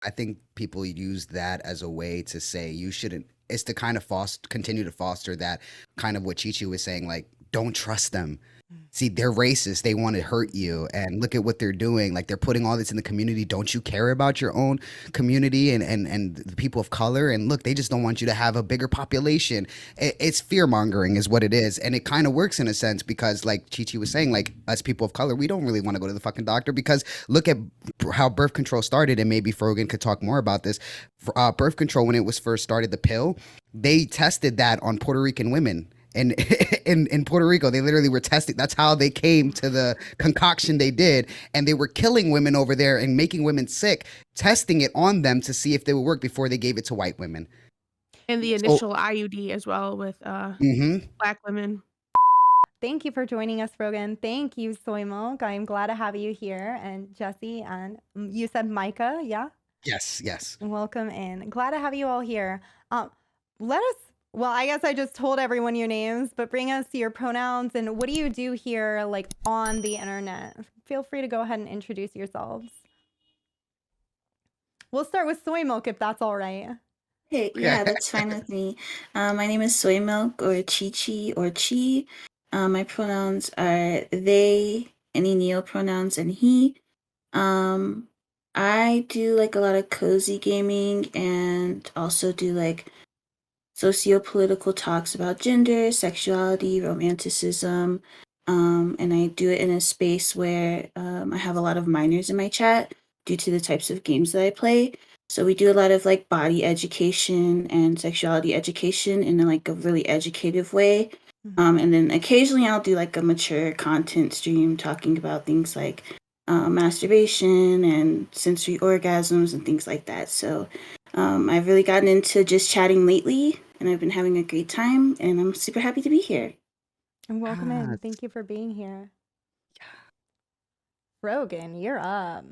I think people use that as a way to say you shouldn't. It's to kind of continue to foster that kind of what Chichi was saying, like, don't trust them. See, they're racist. They want to hurt you. And look at what they're doing. Like, they're putting all this in the community. Don't you care about your own community and the people of color? And look, they just don't want you to have a bigger population. It's fear mongering, is what it is. And it kind of works in a sense because, like Chi Chi was saying, like, us people of color, we don't really want to go to the fucking doctor because look at how birth control started. And maybe Frogan could talk more about this. Birth control, when it was first started, the pill, they tested that on Puerto Rican women. And in Puerto Rico, they literally were testing. That's how they came to the concoction they did. And they were killing women over there and making women sick, testing it on them to see if they would work before they gave it to white women. And the So, initial IUD as well with mhm. Black women. Thank you for joining us, Rogan. Thank you, Soy Milk. I'm glad to have you here. And Jesse, and you said Micah, yeah? Yes, yes. Welcome in. Glad to have you all here. Let us, well, I guess I just told everyone your names, but bring us your pronouns and what do you do here, like on the internet? Feel free to go ahead and introduce yourselves. We'll start with Soy Milk if that's all right. Hey, yeah, that's fine with me. My name is Soy Milk or Chi Chi or Chi. My pronouns are they, any neopronouns, and he. I do like a lot of cozy gaming and also do like socio-political talks about gender, sexuality, romanticism. And I do it in a space where I have a lot of minors in my chat due to the types of games that I play. So we do a lot of like body education and sexuality education in like a really educative way. And then occasionally I'll do like a mature content stream talking about things like masturbation and sensory orgasms and things like that. So I've really gotten into just chatting lately, and I've been having a great time, and I'm super happy to be here. And welcome in. Yes. Thank you for being here. Rogan, you're up.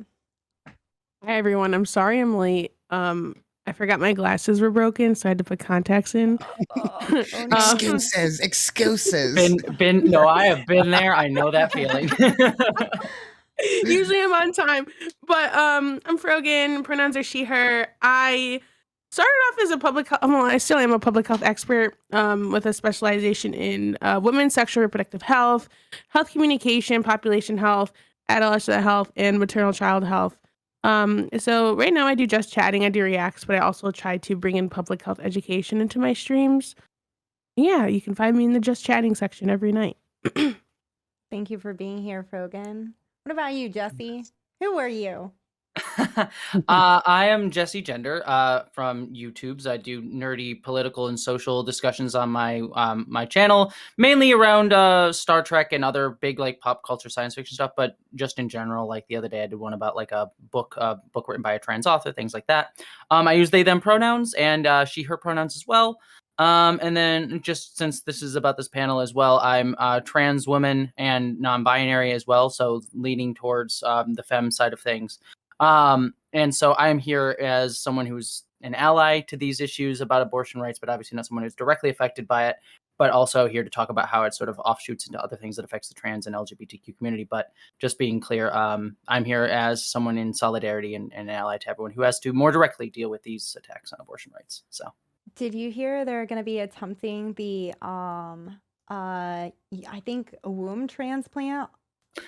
Hi everyone. I'm sorry I'm late. I forgot my glasses were broken, so I had to put contacts in. Oh, no. Excuses. No, I have been there. I know that feeling. Usually I'm on time, but I'm Frogan. Pronouns are she, her. I started off as a well, I still am a public health expert with a specialization in women's sexual reproductive health, health communication, population health, adolescent health, and maternal child health. So right now I do just chatting, I do reacts, but I also try to bring in public health education into my streams. Yeah, you can find me in the just chatting section every night. Thank you for being here, Frogan. What about you, Jesse? Who are you? I am Jesse Gender from YouTube's. I do nerdy political and social discussions on my channel, mainly around Star Trek and other big like pop culture science fiction stuff, but just in general. Like the other day, I did one about like a book written by a trans author, things like that. I use they them pronouns and she her pronouns as well. And then just since this is about this panel as well, I'm a trans woman and non-binary as well, so leaning towards the femme side of things. And so I'm here as someone who's an ally to these issues about abortion rights, but obviously not someone who's directly affected by it, but also here to talk about how it sort of offshoots into other things that affects the trans and LGBTQ community. But just being clear, I'm here as someone in solidarity and an ally to everyone who has to more directly deal with these attacks on abortion rights. So Did you hear they're going to be attempting the I think a womb transplant?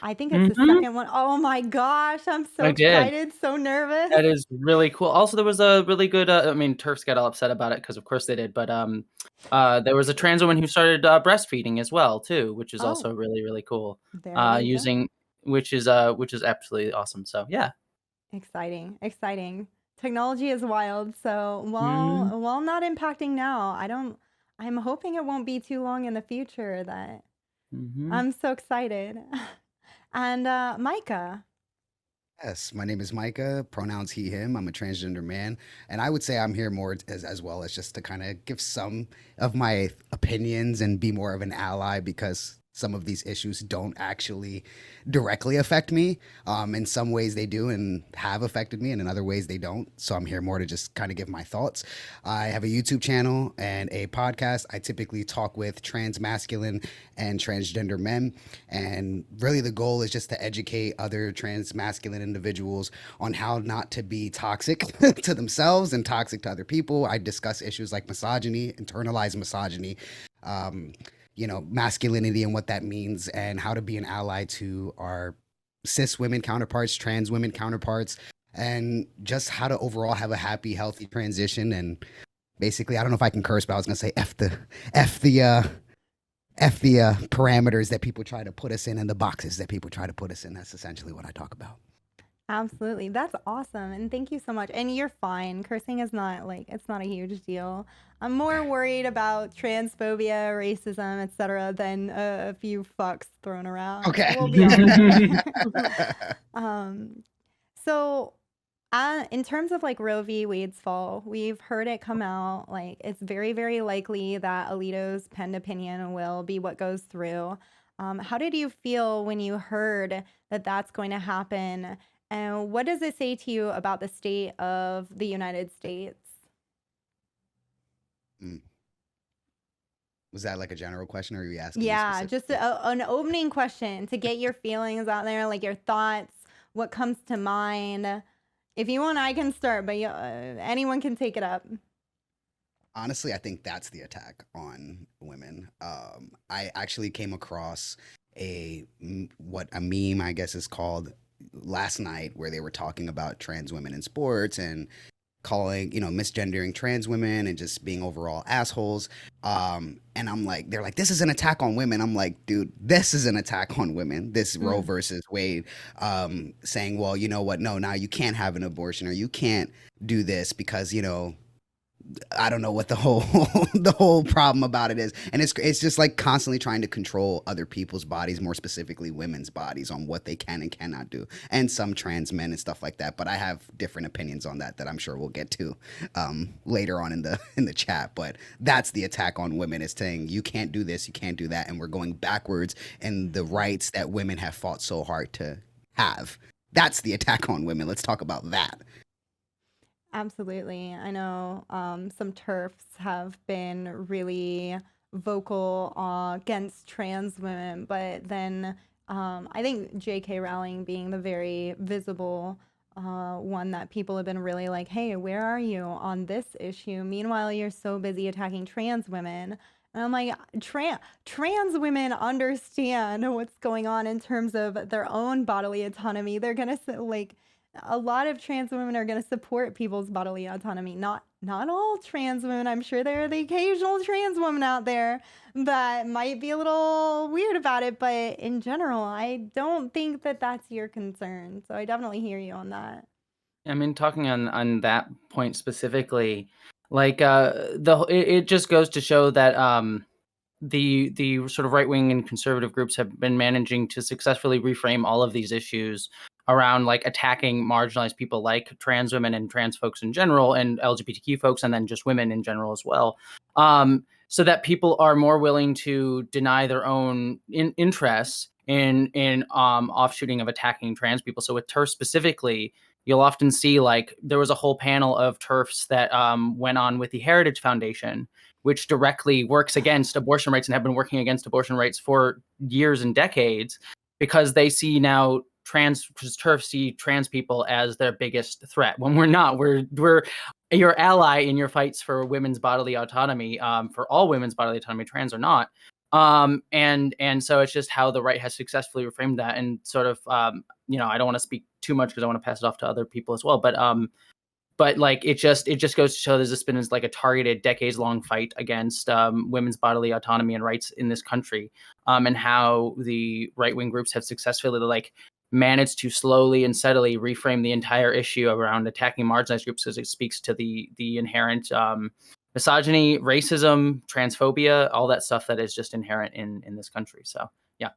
I think it's the second one. Oh my gosh, I'm so I did. excited, so nervous. That is really cool. Also, there was a really good. I mean, Turfs got all upset about it because, of course, they did. But there was a trans woman who started breastfeeding as well, too, which is also Oh, really, really cool. there you go. Using which is absolutely awesome. So yeah. Exciting, exciting. Technology is wild. So Mhm. while not impacting now, I'm hoping it won't be too long in the future that Mhm. I'm so excited. And Micah. Yes, my name is Micah, pronouns he, him. I'm a transgender man. And I would say I'm here more as well as just to kind of give some of my opinions and be more of an ally because some of these issues don't actually directly affect me. In some ways they do and have affected me, and in other ways they don't. So I'm here more to just kind of give my thoughts. I have a YouTube channel and a podcast. I typically talk with trans masculine and transgender men. And really the goal is just to educate other trans masculine individuals on how not to be toxic to themselves and toxic to other people. I discuss issues like misogyny, internalized misogyny, masculinity and what that means, and how to be an ally to our cis women counterparts, trans women counterparts, and just how to overall have a happy, healthy transition. And basically, I don't know if I can curse, but I was gonna say f the parameters that people try to put us in and the boxes that people try to put us in. That's essentially what I talk about. Absolutely. That's awesome. And thank you so much. And you're fine. Cursing is not it's not a huge deal. I'm more worried about transphobia, racism, etc. than a few fucks thrown around. Okay. We'll be all right. So in terms of like Roe v. Wade's fall, we've heard it come out. Like it's very, very likely that Alito's penned opinion will be what goes through. How did you feel when you heard that that's going to happen? And what does it say to you about the state of the United States? Was that like a general question, or are you asking? Yeah, just an opening question to get your feelings out there, like your thoughts, what comes to mind. If you want, I can start, but anyone can take it up. Honestly, I think that's the attack on women. I actually came across what a meme, I guess, is called last night, where they were talking about trans women in sports and calling, misgendering trans women and just being overall assholes. And I'm like, they're like, this is an attack on women. I'm like, dude, this is an attack on women. This Roe versus Wade, saying, well, you know what? No, now you can't have an abortion, or you can't do this because, I don't know what the whole problem about it is. And it's just like constantly trying to control other people's bodies, more specifically women's bodies, on what they can and cannot do, and some trans men and stuff like that. But I have different opinions on that I'm sure we'll get to later on in the chat. But that's the attack on women, is saying you can't do this, you can't do that, and we're going backwards in the rights that women have fought so hard to have. That's the attack on women. Let's talk about that. Absolutely. I know some TERFs have been really vocal against trans women, but then I think J.K. Rowling being the very visible one that people have been really like, hey, where are you on this issue? Meanwhile, you're so busy attacking trans women. And I'm like, trans women understand what's going on in terms of their own bodily autonomy. They're going to a lot of trans women are going to support people's bodily autonomy. Not all trans women. I'm sure there are the occasional trans woman out there that might be a little weird about it. But in general, I don't think that that's your concern. So I definitely hear you on that. I mean, talking on that point specifically, like it just goes to show that the sort of right wing and conservative groups have been managing to successfully reframe all of these issues around like attacking marginalized people like trans women and trans folks in general, and LGBTQ folks, and then just women in general as well. So that people are more willing to deny their own interests in offshooting of attacking trans people. So with TERF specifically, you'll often see like there was a whole panel of TERFs that went on with the Heritage Foundation, which directly works against abortion rights and have been working against abortion rights for years and decades, because they see now TERFs see trans people as their biggest threat, when we're not. We're your ally in your fights for women's bodily autonomy, for all women's bodily autonomy, trans or not. And so it's just how the right has successfully reframed that, and sort of I don't want to speak too much because I want to pass it off to other people as well, but like it just goes to show there's this been like a targeted decades-long fight against women's bodily autonomy and rights in this country, and how the right-wing groups have successfully like managed to slowly and steadily reframe the entire issue around attacking marginalized groups, because it speaks to the inherent misogyny, racism, transphobia, all that stuff that is just inherent in this country. So yeah.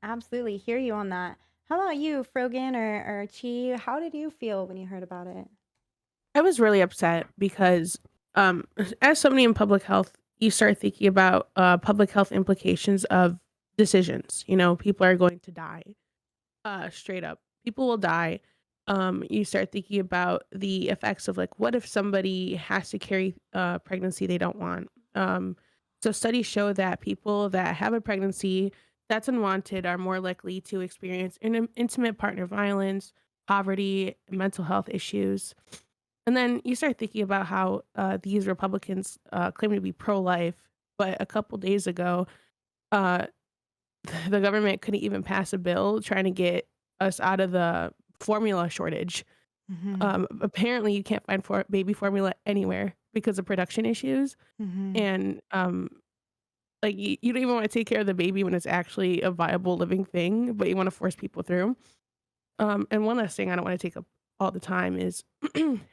Absolutely. Hear you on that. How about you, Frogan or Chi? How did you feel when you heard about it? I was really upset because as somebody in public health, you start thinking about public health implications of decisions. You know, people are going to die. Straight up, people will die. You start thinking about the effects of like, what if somebody has to carry pregnancy they don't want? So studies show that people that have a pregnancy that's unwanted are more likely to experience intimate partner violence, poverty, mental health issues. And then you start thinking about how these Republicans claim to be pro-life, but a couple days ago, uh, the government couldn't even pass a bill trying to get us out of the formula shortage. Apparently, you can't find baby formula anywhere because of production issues, and like you don't even want to take care of the baby when it's actually a viable living thing, but you want to force people through. And one last thing I don't want to take up all the time is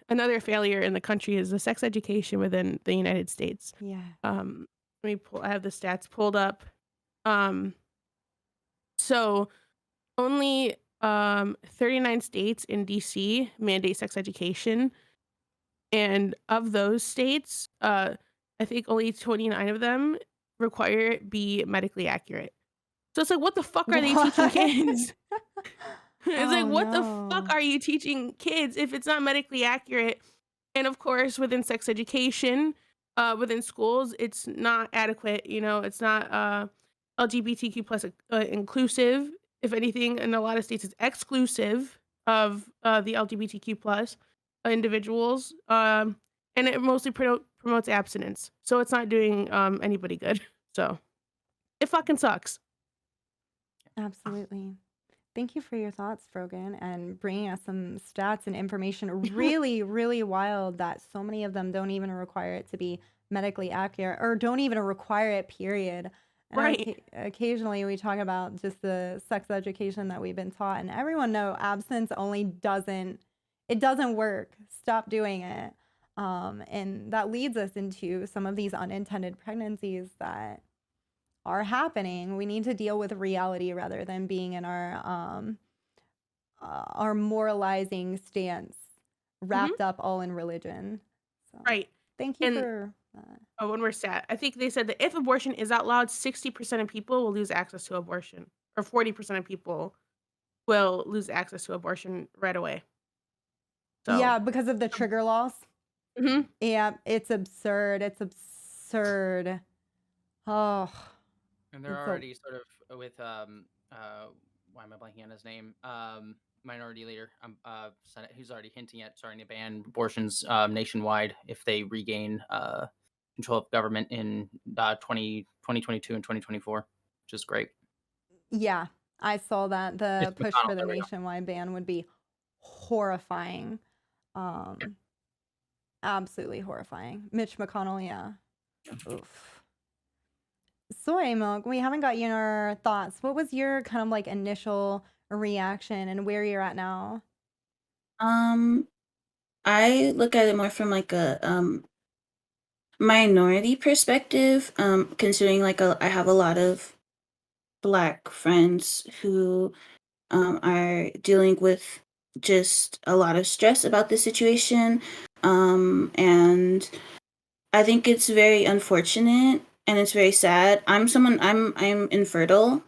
another failure in the country is the sex education within the United States. Yeah. Let me pull. I have the stats pulled up. Um, so only 39 states in DC mandate sex education, and of those states, I think only 29 of them require it be medically accurate. So it's like, what the fuck are they teaching What? kids? It's like, Oh what the fuck no. are you teaching kids if it's not medically accurate? And of course, within sex education, within schools, it's not adequate. You know, it's not LGBTQ plus inclusive. If anything, in a lot of states, it's exclusive of the LGBTQ plus individuals, and it mostly promotes abstinence. So it's not doing anybody good. So it fucking sucks. Absolutely. Thank you for your thoughts, Frogan, and bringing us some stats and information. Really, really wild that so many of them don't even require it to be medically accurate or don't even require it, period. And Right. occasionally we talk about just the sex education that we've been taught, and everyone know abstinence only doesn't work. Stop doing it. And that leads us into some of these unintended pregnancies that are happening. We need to deal with reality rather than being in our moralizing stance, wrapped up all in religion. So Right. thank you And for that. oh, one more stat. I think they said that if abortion is outlawed, 60% of people will lose access to abortion, or 40% of people will lose access to abortion right away. So, Yeah, because of the trigger loss. mhm. Yeah, it's absurd. It's absurd. Oh, And they're it's so already sort of with why am I blanking on his name? Minority leader, Senate, who's already hinting at starting to ban abortions nationwide if they regain control of government in 2022 and 2024, which is great. yeah. I saw that It's the push McConnell. for the There we go. nationwide ban would be horrifying. Um, Absolutely horrifying. Mitch McConnell, yeah. Oof. Soy Milk, we haven't got your thoughts. What was your kind of like initial reaction and where you're at now? Um, I look at it more from like a minority perspective, considering like I have a lot of Black friends who are dealing with just a lot of stress about the situation. And I think it's very unfortunate and it's very sad. I'm infertile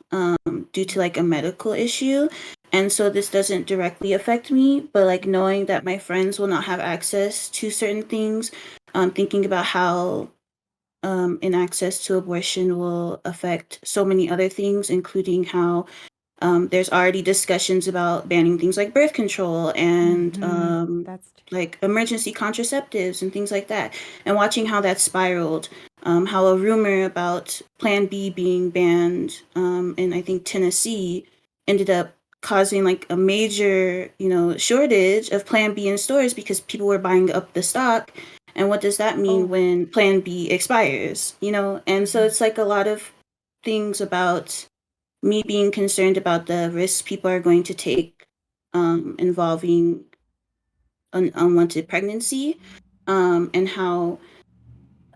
due to like a medical issue. And so this doesn't directly affect me, but like knowing that my friends will not have access to certain things, thinking about how inaccess to abortion will affect so many other things, including how there's already discussions about banning things like birth control and That's like emergency contraceptives and things like that. And watching how that spiraled, how a rumor about Plan B being banned in I think Tennessee ended up causing like a major, shortage of Plan B in stores because people were buying up the stock. And what does that mean oh, when Plan B expires? And so it's like a lot of things about me being concerned about the risks people are going to take involving an unwanted pregnancy, and how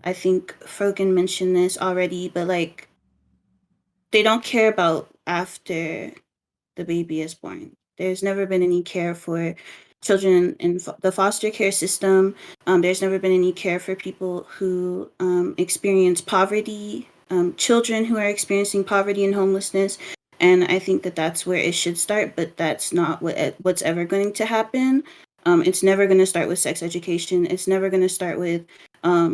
I think Frogan mentioned this already, but like they don't care about after the baby is born. There's never been any care for children in the foster care system. There's never been any care for people who experience poverty, children who are experiencing poverty and homelessness. And I think that that's where it should start, but that's not what's ever going to happen. It's never going to start with sex education. It's never going to start with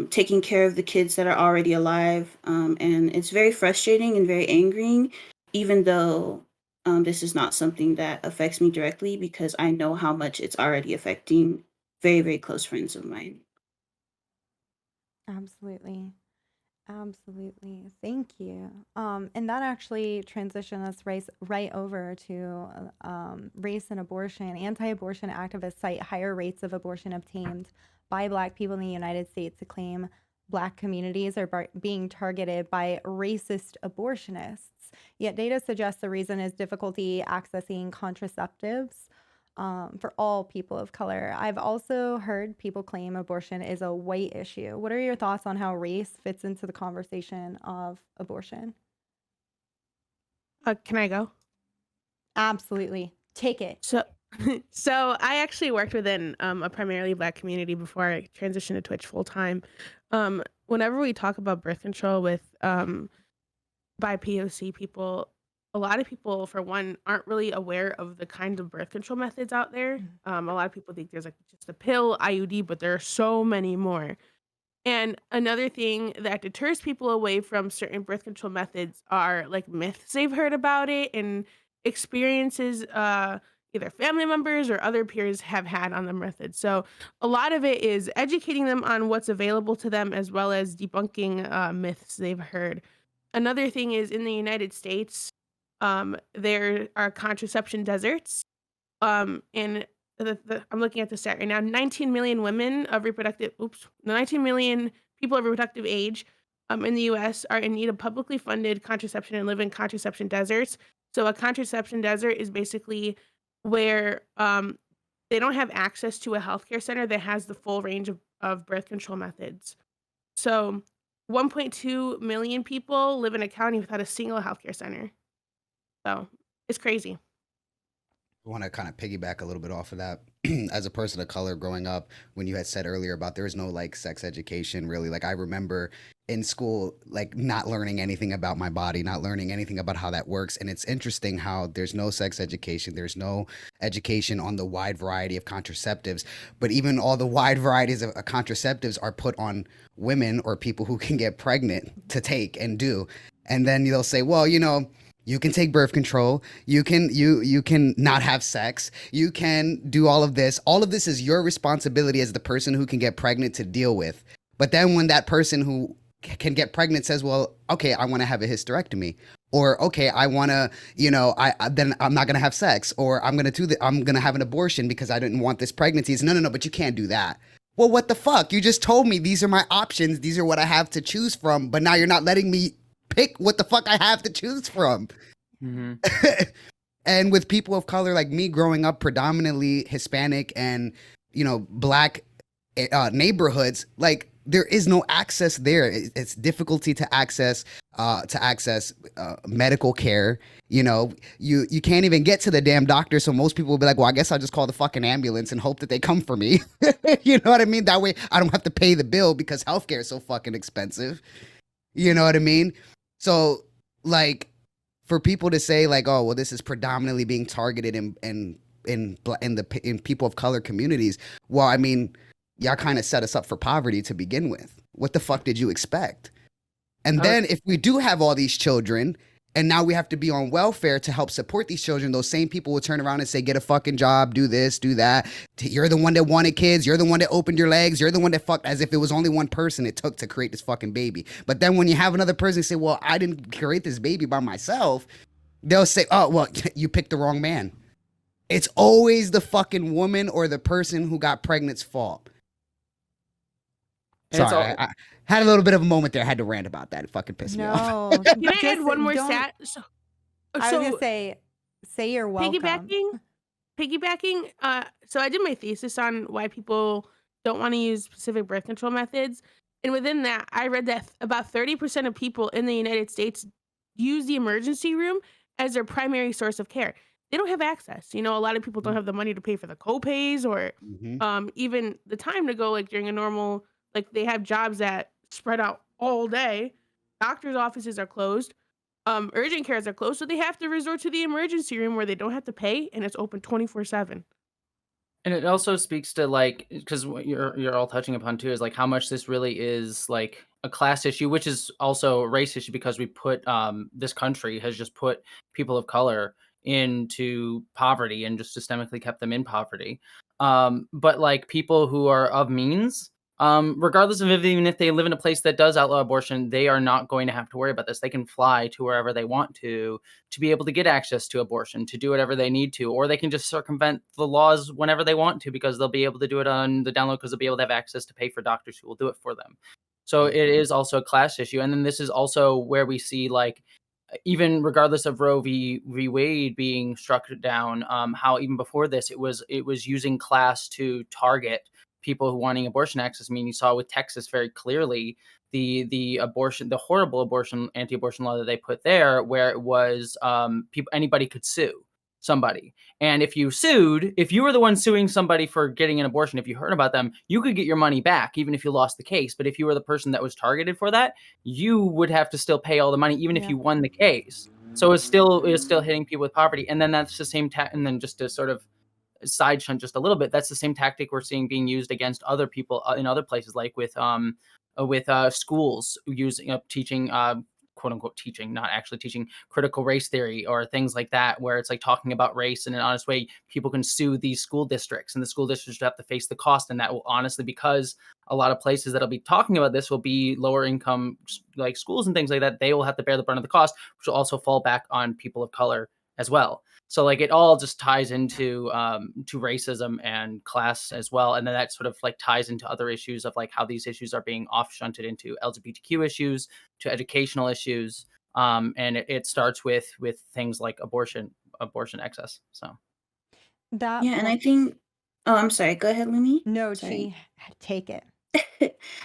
taking care of the kids that are already alive. And it's very frustrating and very angering, even though this is not something that affects me directly, because I know how much it's already affecting very, very close friends of mine. Absolutely. Absolutely. Thank you. And that actually transitioned us right over to race and abortion. Anti-abortion activists cite higher rates of abortion obtained by Black people in the United States to claim Black communities are being targeted by racist abortionists. Yet data suggests the reason is difficulty accessing contraceptives for all people of color. I've also heard people claim abortion is a white issue. What are your thoughts on how race fits into the conversation of abortion? Can I go? Absolutely. Take it. So, so I actually worked within a primarily Black community before I transitioned to Twitch full time. Whenever we talk about birth control with by POC people, a lot of people, for one, aren't really aware of the kinds of birth control methods out there. A lot of people think there's like just a pill, IUD, but there are so many more. And another thing that deters people away from certain birth control methods are like myths they've heard about it and experiences either family members or other peers have had on the method. So a lot of it is educating them on what's available to them as well as debunking myths they've heard. Another thing is in the United States, there are contraception deserts. And I'm looking at the stat right now. 19 million women of 19 million people of reproductive age in the U.S. are in need of publicly funded contraception and live in contraception deserts. So a contraception desert is basically where they don't have access to a healthcare center that has the full range of birth control methods. So 1.2 million people live in a county without a single healthcare center. So it's crazy. I want to kind of piggyback a little bit off of that. As a person of color growing up, when you had said earlier about there was no like sex education, really, like I remember in school, like not learning anything about my body, not learning anything about how that works. And it's interesting how there's no sex education. There's no education on the wide variety of contraceptives, but even all the wide varieties of contraceptives are put on women or people who can get pregnant to take and do. And then they'll say, well, you can take birth control. You can not have sex. You can do all of this. All of this is your responsibility as the person who can get pregnant to deal with. But then when that person who can get pregnant says, well, okay, I want to have a hysterectomy, or okay, I want to, then I'm not going to have sex, or I'm going to have an abortion because I didn't want this pregnancy. It's no, but you can't do that. Well, what the fuck? You just told me these are my options. These are what I have to choose from. But now you're not letting me pick what the fuck I have to choose from. Mm-hmm. And with people of color like me growing up predominantly Hispanic and Black neighborhoods, like there is no access there. It's difficulty to access medical care. You can't even get to the damn doctor, so most people will be like, well, I guess I'll just call the fucking ambulance and hope that they come for me. You know what I mean? That way I don't have to pay the bill because healthcare is so fucking expensive. You know what I mean? So, like, for people to say like, oh, well, this is predominantly being targeted in people of color communities. Well, I mean, y'all kind of set us up for poverty to begin with. What the fuck did you expect? And then if we do have all these children and now we have to be on welfare to help support these children, those same people will turn around and say, get a fucking job, do this, do that. You're the one that wanted kids. You're the one that opened your legs. You're the one that fucked, as if it was only one person it took to create this fucking baby. But then when you have another person say, well, I didn't create this baby by myself, they'll say, oh, well, you picked the wrong man. It's always the fucking woman or the person who got pregnant's fault. Sorry, I had a little bit of a moment there. I had to rant about that. It fucking pissed me off. Can I add one more stat? I was gonna say you're welcome. Piggybacking. So I did my thesis on why people don't want to use specific birth control methods, and within that, I read that about 30% of people in the United States use the emergency room as their primary source of care. they don't have access. You know, a lot of people don't have the money to pay for the co-pays or Mm-hmm. even the time to go like during a normal, like they have jobs that spread out all day. Doctors' offices are closed. Urgent cares are closed, so they have to resort to the emergency room where they don't have to pay and it's open 24/7. And it also speaks to like, because what you're all touching upon too is like how much this really is like a class issue, which is also a race issue because we put this country has just put people of color into poverty and just systemically kept them in poverty. But like people who are of means, regardless of even if they live in a place that does outlaw abortion, they are not going to have to worry about this. They can fly to wherever they want to be able to get access to abortion, to do whatever they need to, or they can just circumvent the laws whenever they want to because they'll be able to do it on the download because they'll be able to have access to pay for doctors who will do it for them. So it is also a class issue. And then this is also where we see like even regardless of Roe v. Wade being struck down, how even before this it was using class to target people who wanting abortion access. I mean, you saw with Texas very clearly the abortion, the horrible abortion anti-abortion law that they put there, where it was people anybody could sue somebody. And if you were the one suing somebody for getting an abortion, if you heard about them, you could get your money back even if you lost the case. But if you were the person that was targeted for that, you would have to still pay all the money even if Yeah. you won the case. So it's still hitting people with poverty. And then that's the same and then just to sort of side shunt just a little bit, that's the same tactic we're seeing being used against other people in other places, like with schools using teaching quote unquote teaching, not actually teaching critical race theory or things like that, where it's like talking about race in an honest way. People can sue these school districts and the school districts have to face the cost. And that will honestly, because a lot of places that'll be talking about this will be lower income like schools and things like that, they will have to bear the brunt of the cost, which will also fall back on people of color as well. So like it all just ties into to racism and class as well, and then that sort of like ties into other issues of like how these issues are being off shunted into LGBTQ issues, to educational issues, and it starts with things like abortion excess. So That Yeah, and I point. think. Oh, I'm sorry. Go ahead, Lumi. No, Sorry. take it.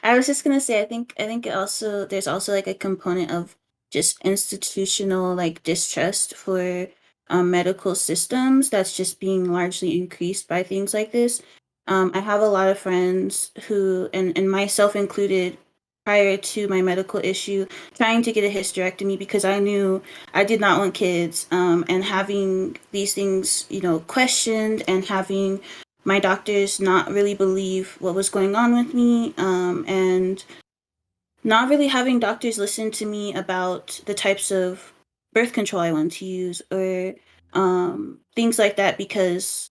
I was just gonna say, I think it also there's also like a component of just institutional like distrust for medical systems that's just being largely increased by things like this. I have a lot of friends who, and myself included, prior to my medical issue, trying to get a hysterectomy because I knew I did not want kids, and having these things, questioned and having my doctors not really believe what was going on with me, and not really having doctors listen to me about the types of birth control I wanted to use or things like that because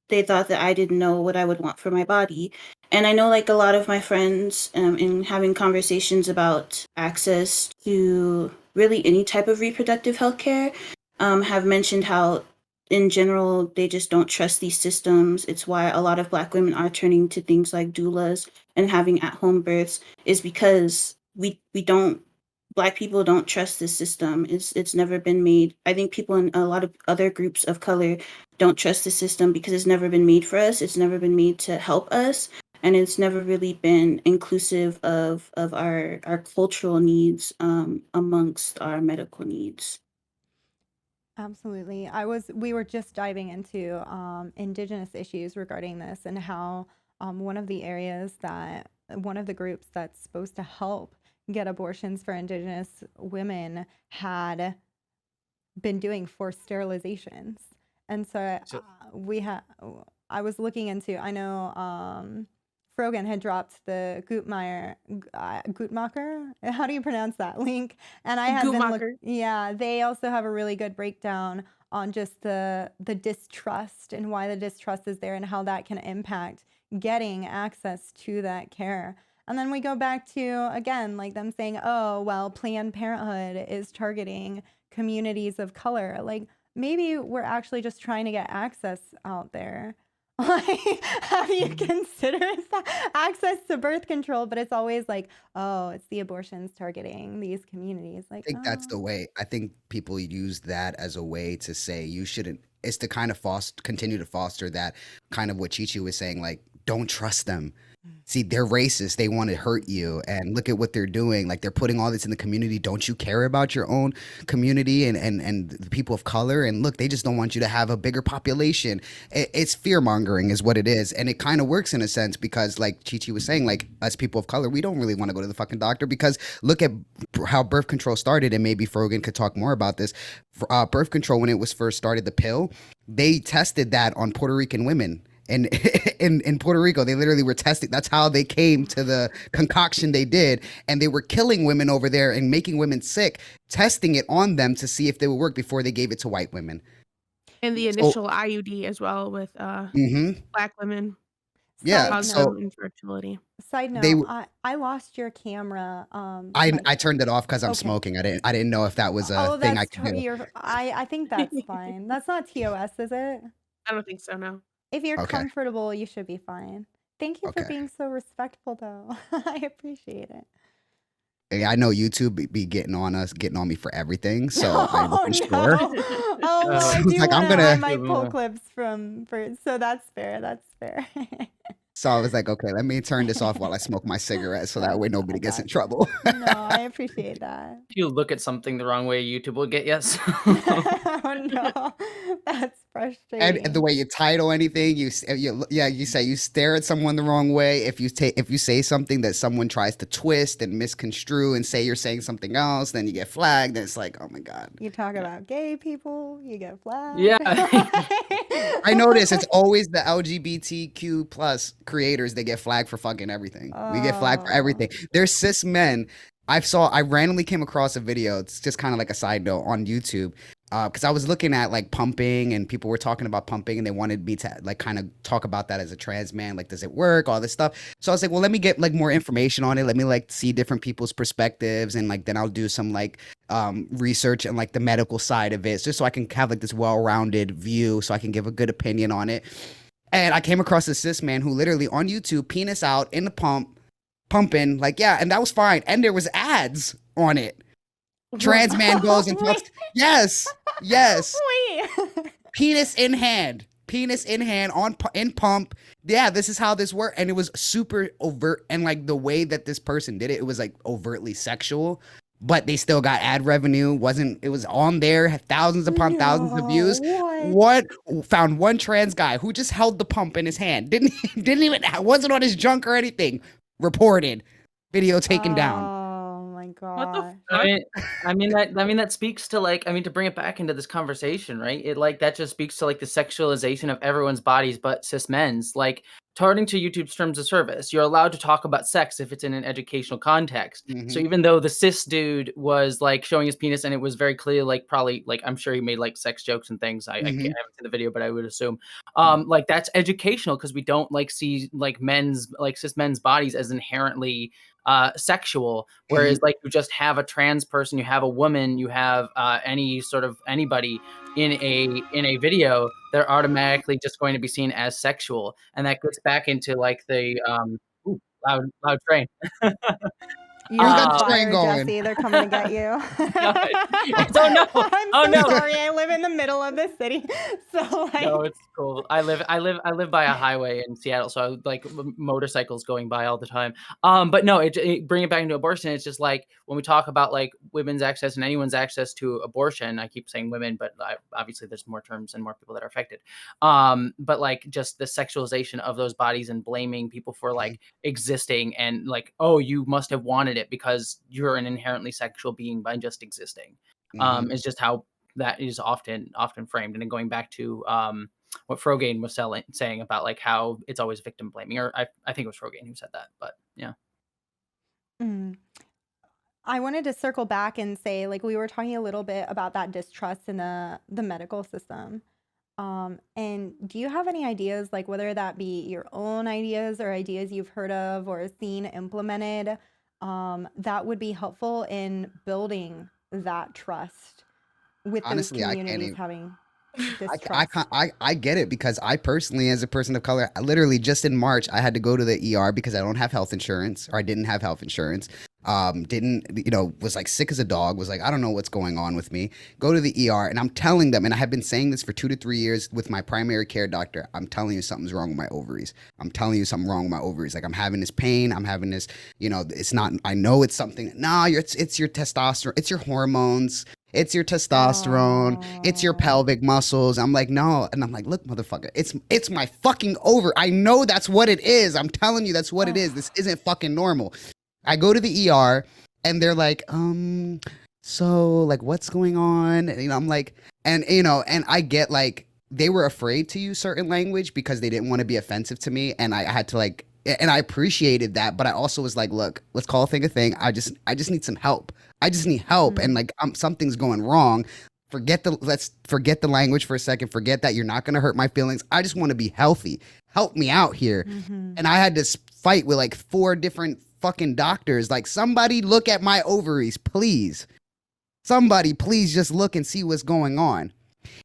they thought that I didn't know what I would want for my body. And I know, like, a lot of my friends, in having conversations about access to really any type of reproductive health care, have mentioned how, in general, they just don't trust these systems. It's why a lot of Black women are turning to things like doulas and having at home births, is because we don't. Black people don't trust this system. It's never been made. I think people in a lot of other groups of color don't trust the system because it's never been made for us. It's never been made to help us, and it's never really been inclusive of our cultural needs, amongst our medical needs. Absolutely. We were just diving into Indigenous issues regarding this and how one of the areas that one of the groups that's supposed to help get abortions for Indigenous women had been doing forced sterilizations. And so So- I was looking into, I know Frogan had dropped the Guttmacher, how do you pronounce that, link? And I had been Guttmacher. yeah, they also have a really good breakdown on just the distrust and why the distrust is there and how that can impact getting access to that care. And then we go back to, again, like them saying, oh, well, Planned Parenthood is targeting communities of color. Like, maybe we're actually just trying to get access out there. Like, have you considered that? Access to birth control? But it's always like, oh, it's the abortions targeting these communities. Like, I think that's the way. I think people use that as a way to say you shouldn't. It's to kind of continue to foster that kind of what Chichi was saying, like, don't trust them. See, they're racist. They want to hurt you. And look at what they're doing. Like they're putting all this in the community. Don't you care about your own community and the people of color? And look, they just don't want you to have a bigger population. It's fear mongering is what it is. And it kind of works in a sense because like Chi was saying, like us people of color, we don't really want to go to the fucking doctor because look at how birth control started. And maybe Frogan could talk more about this. Birth control, when it was first started, the pill, they tested that on Puerto Rican women. And in Puerto Rico, they literally were testing. That's how they came to the concoction they did. And they were killing women over there and making women sick, testing it on them to see if they would work before they gave it to white women. And the initial IUD as well with Black women. Yeah. Cause So infertility. Side they note, I lost your camera. I turned it off because I'm smoking. I didn't know if that was a thing I could do. I think that's fine. That's not TOS, is it? I don't think so, no. If you're Okay. comfortable, you should be fine. Thank you for Okay. being so respectful, though. I appreciate it. I know YouTube be getting on me for everything, so I wasn't sure. Oh, well, I I do was like, I might pull clips so that's fair. That's fair. So I was like, okay, let me turn this off while I smoke my cigarette, so that way nobody gets in trouble. No, I appreciate that. If you look at something the wrong way, YouTube will get yes. Oh no, that's frustrating. And the way you title anything, you say you stare at someone the wrong way. If you say something that someone tries to twist and misconstrue and say you're saying something else, then you get flagged. And it's like, oh my god. You talk about gay people, you get flagged. Yeah. I notice it's always the LGBTQ plus creators that get flagged for fucking everything. We get flagged for everything. There's cis men. I randomly came across a video. It's just kind of like a side note on YouTube. Because I was looking at like pumping and people were talking about pumping and they wanted me to like kind of talk about that as a trans man. Like, does it work? All this stuff. So I was like, well, let me get like more information on it. Let me like see different people's perspectives. And like, then I'll do some like research and like the medical side of it. Just so I can have like this well-rounded view so I can give a good opinion on it. And I came across a cis man who literally on YouTube, penis out in the pumping, like, yeah, and that was fine. And there was ads on it. Trans man goes and talks. Yes. Wait. Penis in hand in pump. Yeah, this is how this works. And it was super overt. And like the way that this person did it was like overtly sexual, but they still got ad revenue. It was on there, had thousands upon thousands of views. What found one trans guy who just held the pump in his hand. Didn't even, wasn't on his junk or anything. Reported, video taken down. Oh my god. What the fuck? I mean that speaks to like, to bring it back into this conversation, right? It like that just speaks to like the sexualization of everyone's bodies but cis men's. Like, according to YouTube's terms of service, you're allowed to talk about sex if it's in an educational context. Mhm. So even though the cis dude was like showing his penis and it was very clear, like probably like I'm sure he made like sex jokes and things. I haven't seen the video, but I would assume like that's educational because we don't like see like cis men's bodies as inherently sexual, whereas like you just have a trans person, you have a woman, you have any sort of anybody in a video, they're automatically just going to be seen as sexual, and that gets back into like the loud train. You're got the fired, train going. Jesse. They're coming to get you. Oh no! I'm so sorry. I live in the middle of the city, so like. No, it's cool. I live by a highway in Seattle, so like motorcycles going by all the time. But no, bring it back into abortion. It's just like when we talk about like women's access and anyone's access to abortion. I keep saying women, but obviously there's more terms and more people that are affected. But like just the sexualization of those bodies and blaming people for like existing and like, oh, you must have wanted it because you're an inherently sexual being by just existing. Is just how that is often framed. And then going back to what Frogain was saying about like how it's always victim blaming, or I think it was Frogain who said that, but yeah. I wanted to circle back and say, like, we were talking a little bit about that distrust in the medical system. And do you have any ideas, like whether that be your own ideas or ideas you've heard of or seen implemented, that would be helpful in building that trust with Honestly, those I can't communities even. having I distrust? I get it because I personally, as a person of color, literally just in March, I had to go to the ER because I don't have health insurance, or I didn't have health insurance. didn't, was like sick as a dog, was like, I don't know what's going on with me. Go to the ER, and I'm telling them, and I have been saying this for 2 to 3 years with my primary care doctor. I'm telling you something's wrong with my ovaries. I'm telling you something wrong with my ovaries. Like, I'm having this pain. I'm having this, it's not, I know it's something. No, it's your testosterone. It's your hormones. It's your testosterone. It's your pelvic muscles. I'm like, no. And I'm like, look, motherfucker, it's my fucking over. I know that's what it is. I'm telling you that's what it is. This isn't fucking normal. I go to the ER and they're like, so like, what's going on? And, I'm like, and I get like, they were afraid to use certain language because they didn't want to be offensive to me. And I had to like, and I appreciated that. But I also was like, look, let's call a thing a thing. I just need some help. I just need help. And like, something's going wrong. Let's forget the language for a second. Forget that. You're not going to hurt my feelings. I just want to be healthy. Help me out here. And I had this fight with like 4 different fucking doctors. Like, somebody look at my ovaries, please. Somebody please just look and see what's going on.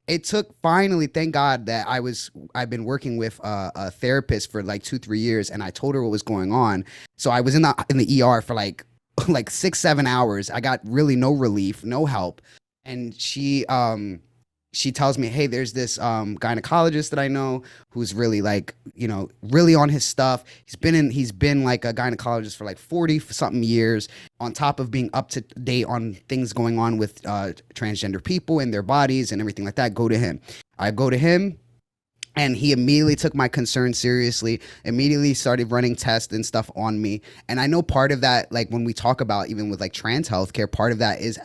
It took, finally, thank God that I've been working with a therapist for like 2-3 years, and I told her what was going on. So I was in the ER for like 6-7 hours. I got really no relief, no help. And she tells me, hey, there's this gynecologist that I know who's really like, really on his stuff. He's been like a gynecologist for like 40 something years, on top of being up to date on things going on with transgender people and their bodies and everything like that. Go to him. I go to him. And he immediately took my concern seriously, immediately started running tests and stuff on me. And I know part of that, like when we talk about even with like trans healthcare, part of that is,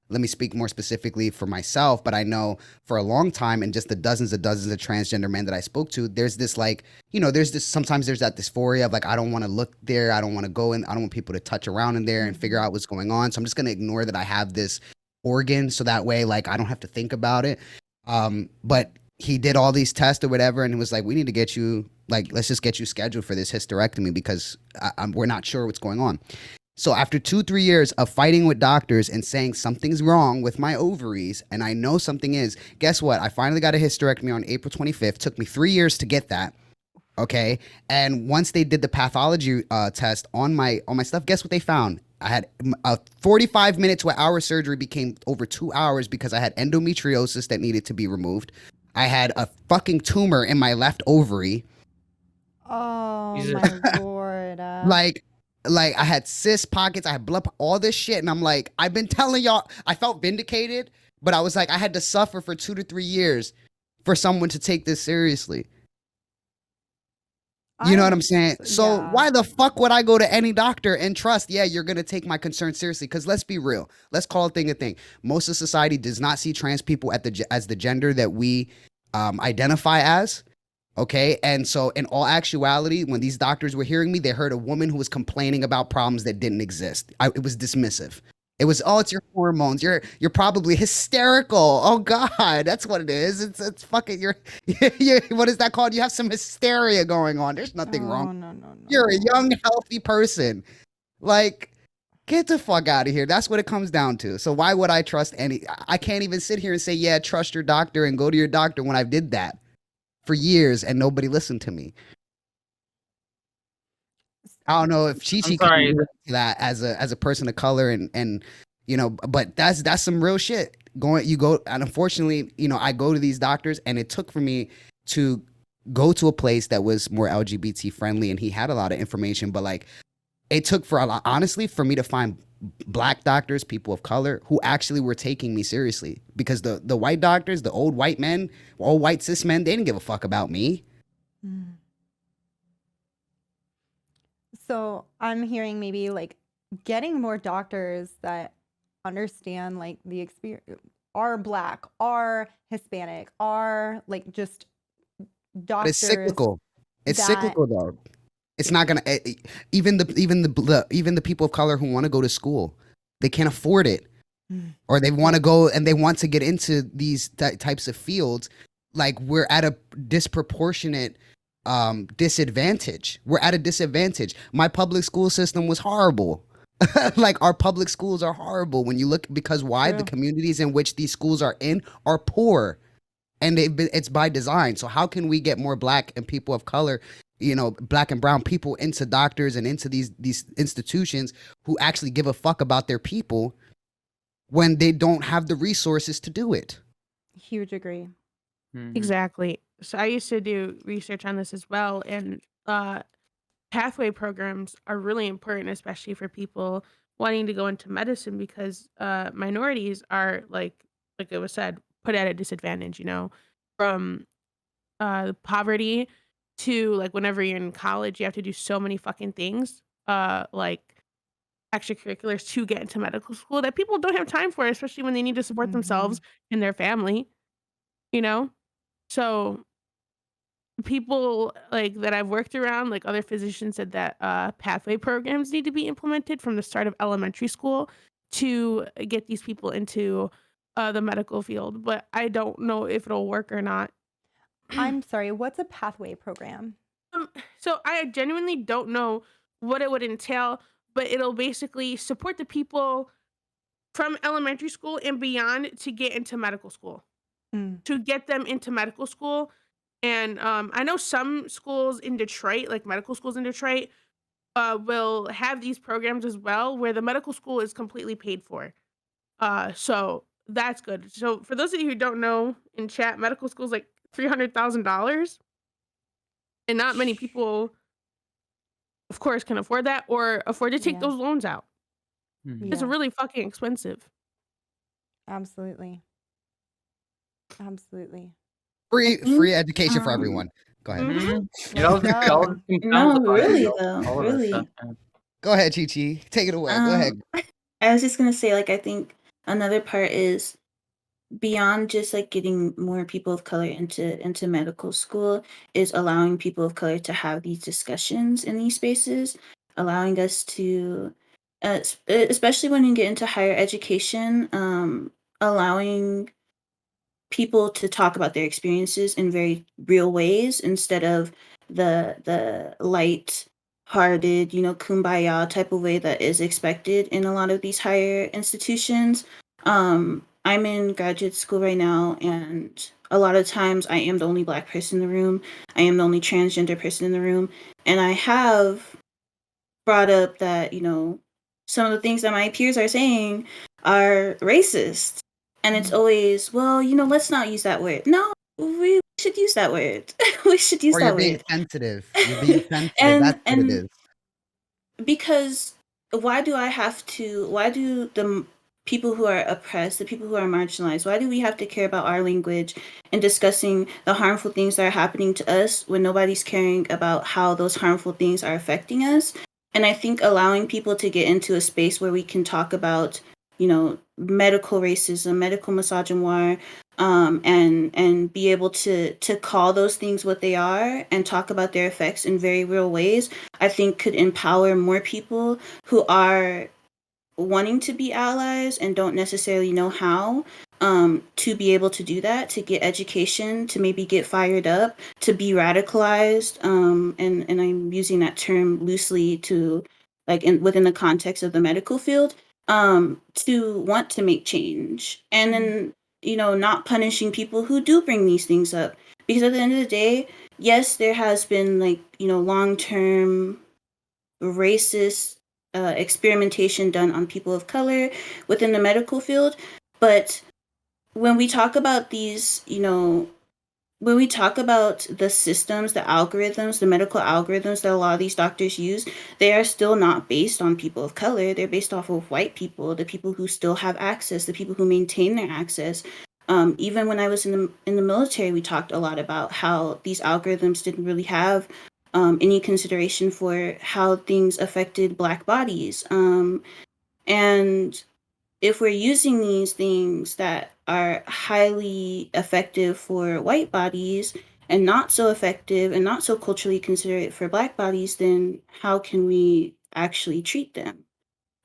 let me speak more specifically for myself, but I know for a long time, and just the dozens of transgender men that I spoke to, there's this like, sometimes there's that dysphoria of like, I don't want to look there. I don't want to go in. I don't want people to touch around in there and figure out what's going on. So I'm just going to ignore that I have this organ. So that way, like, I don't have to think about it. But he did all these tests or whatever, and it was like, we need to get you, like, let's just get you scheduled for this hysterectomy because we're not sure what's going on. So after 2-3 years of fighting with doctors and saying something's wrong with my ovaries, and I know something is, guess what? I finally got a hysterectomy on April 25th. Took me 3 years to get that. Okay. And once they did the pathology test on my stuff, guess what they found? I had a 45-minute to an hour surgery became over 2 hours because I had endometriosis that needed to be removed. I had a fucking tumor in my left ovary. Oh Jesus. my lord. Like I had cyst pockets, I had blood, all this shit. And I'm like, I've been telling y'all, I felt vindicated, but I was like, I had to suffer for 2 to 3 years for someone to take this seriously. You know what I'm saying? So why the fuck would I go to any doctor and trust, yeah, you're going to take my concern seriously? Because let's be real. Let's call a thing a thing. Most of society does not see trans people as the gender that we identify as. Okay. And so in all actuality, when these doctors were hearing me, they heard a woman who was complaining about problems that didn't exist. It was dismissive. It was, oh, it's your hormones. You're probably hysterical. Oh God, that's what it is. It's fucking you're what is that called? You have some hysteria going on. There's nothing wrong. No. You're a young, healthy person. Like, get the fuck out of here. That's what it comes down to. So why would I trust I can't even sit here and say, yeah, trust your doctor and go to your doctor when I did that for years and nobody listened to me. I don't know if Chi-Chi can do that as a person of color and but that's some real shit. And unfortunately, I go to these doctors and it took for me to go to a place that was more LGBT friendly and he had a lot of information, but like it took honestly for me to find black doctors, people of color who actually were taking me seriously, because the white doctors, the old white men, old white cis men, they didn't give a fuck about me. So I'm hearing maybe like getting more doctors that understand like the experience, are black, are Hispanic, are like just doctors. But it's cyclical. It's cyclical though. It's not gonna even the people of color who want to go to school, they can't afford it, or they want to go and they want to get into these types of fields. Like we're at a disproportionate disadvantage. We're at a disadvantage. My public school system was horrible. Like our public schools are horrible when you look, because why? Yeah. The communities in which these schools are in are poor, and it's by design. So how can we get more black and people of color black and brown people into doctors and into these institutions who actually give a fuck about their people when they don't have the resources to do it. Huge agree. Mhm. Exactly. So I used to do research on this as well, and pathway programs are really important, especially for people wanting to go into medicine, because minorities are like it was said, put at a disadvantage. From poverty to like whenever you're in college, you have to do so many fucking things, like extracurriculars to get into medical school that people don't have time for, especially when they need to support themselves and their family. You know, so people like that I've worked around, like other physicians, said that pathway programs need to be implemented from the start of elementary school to get these people into the medical field. But I don't know if it'll work or not. I'm sorry, what's a pathway program? So I genuinely don't know what it would entail, but it'll basically support the people from elementary school and beyond to get into medical school, to get them into medical school. And I know some schools in Detroit, like medical schools in Detroit, will have these programs as well, where the medical school is completely paid for. So that's good. So for those of you who don't know, in chat, medical school is like $300,000, and not many people, of course, can afford that or afford to take Yeah. those loans out. Mhm. It's Yeah. really fucking expensive. Absolutely. Absolutely. Free education for um, everyone. Go ahead. Mhm. It all, Let's it all go. comes down to No, the budget, really all, though, all of that really. stuff. Yeah. Go ahead, Chi Chi. Take it away. Go ahead. I was just gonna say, like, I think another part is beyond just like getting more people of color into medical school is allowing people of color to have these discussions in these spaces, allowing us to, especially when you get into higher education, allowing people to talk about their experiences in very real ways instead of the light hearted, kumbaya type of way that is expected in a lot of these higher institutions. I'm in graduate school right now, and a lot of times I am the only black person in the room. I am the only transgender person in the room, and I have brought up that, some of the things that my peers are saying are racist. And it's always, well, let's not use that word. No, we should use that word. We should use Or you're that being word. sensitive. You're being sensitive. and That's what it and is. because why do the people who are oppressed, the people who are marginalized, why do we have to care about our language and discussing the harmful things that are happening to us when nobody's caring about how those harmful things are affecting us? And I think allowing people to get into a space where we can talk about, medical racism, medical misogynoir, and be able to call those things what they are and talk about their effects in very real ways, I think could empower more people who are wanting to be allies and don't necessarily know how, to be able to do that, to get education, to maybe get fired up, to be radicalized. And I'm using that term loosely to like within the context of the medical field, to want to make change. And then, not punishing people who do bring these things up. Because at the end of the day, yes, there has been like, long-term racist experimentation done on people of color within the medical field. But when we talk about these, when we talk about the systems, the algorithms, the medical algorithms that a lot of these doctors use, they are still not based on people of color. They're based off of white people, the people who still have access, the people who maintain their access. Even when I was in the military, we talked a lot about how these algorithms didn't really have any consideration for how things affected Black bodies. And if we're using these things that are highly effective for white bodies and not so effective and not so culturally considerate for Black bodies, then how can we actually treat them?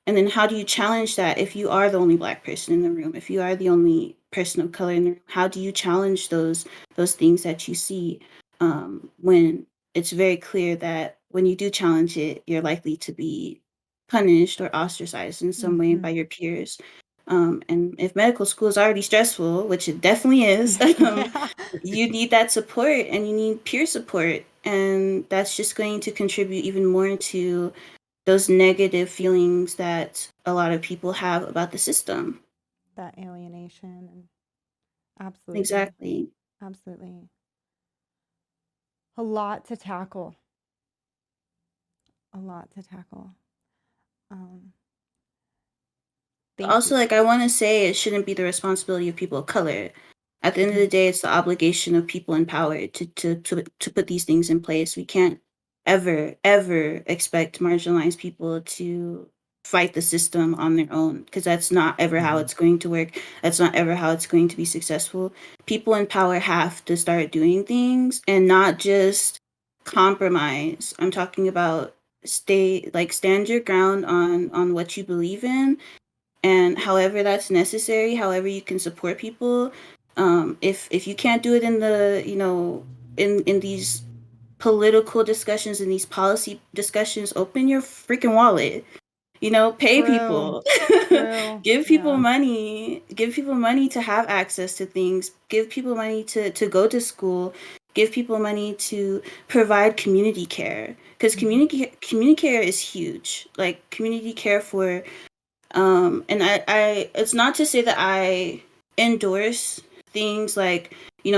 And then how do you challenge that if you are the only Black person in the room, if you are the only person of color in the room? How do you challenge those things that you see, when it's very clear that when you do challenge it, you're likely to be punished or ostracized in some way by your peers? And if medical school is already stressful, which it definitely is, Yeah. you need that support and you need peer support. and that's just going to contribute even more to those negative feelings that a lot of people have about the system. That alienation. And absolutely. Exactly. Absolutely. A lot to tackle. A lot to tackle. Thank Also, you. like, I want to say it shouldn't be the responsibility of people of color. At the end of the day, it's the obligation of people in power to put these things in place. We can't ever expect marginalized people to fight the system on their own, because that's not ever how it's going to work. That's not ever how it's going to be successful. People in power have to start doing things and not just compromise. I'm talking about stand your ground on what you believe in, and however that's necessary, however you can support people. If you can't do it in the, in these political discussions and these policy discussions, open your freaking wallet. Pay True. people. True. Give people Yeah. money. Give people money to have access to things. Give people money to go to school. Give people money to provide community care, because community care is huge. Like, community care for and I it's not to say that I endorse things like,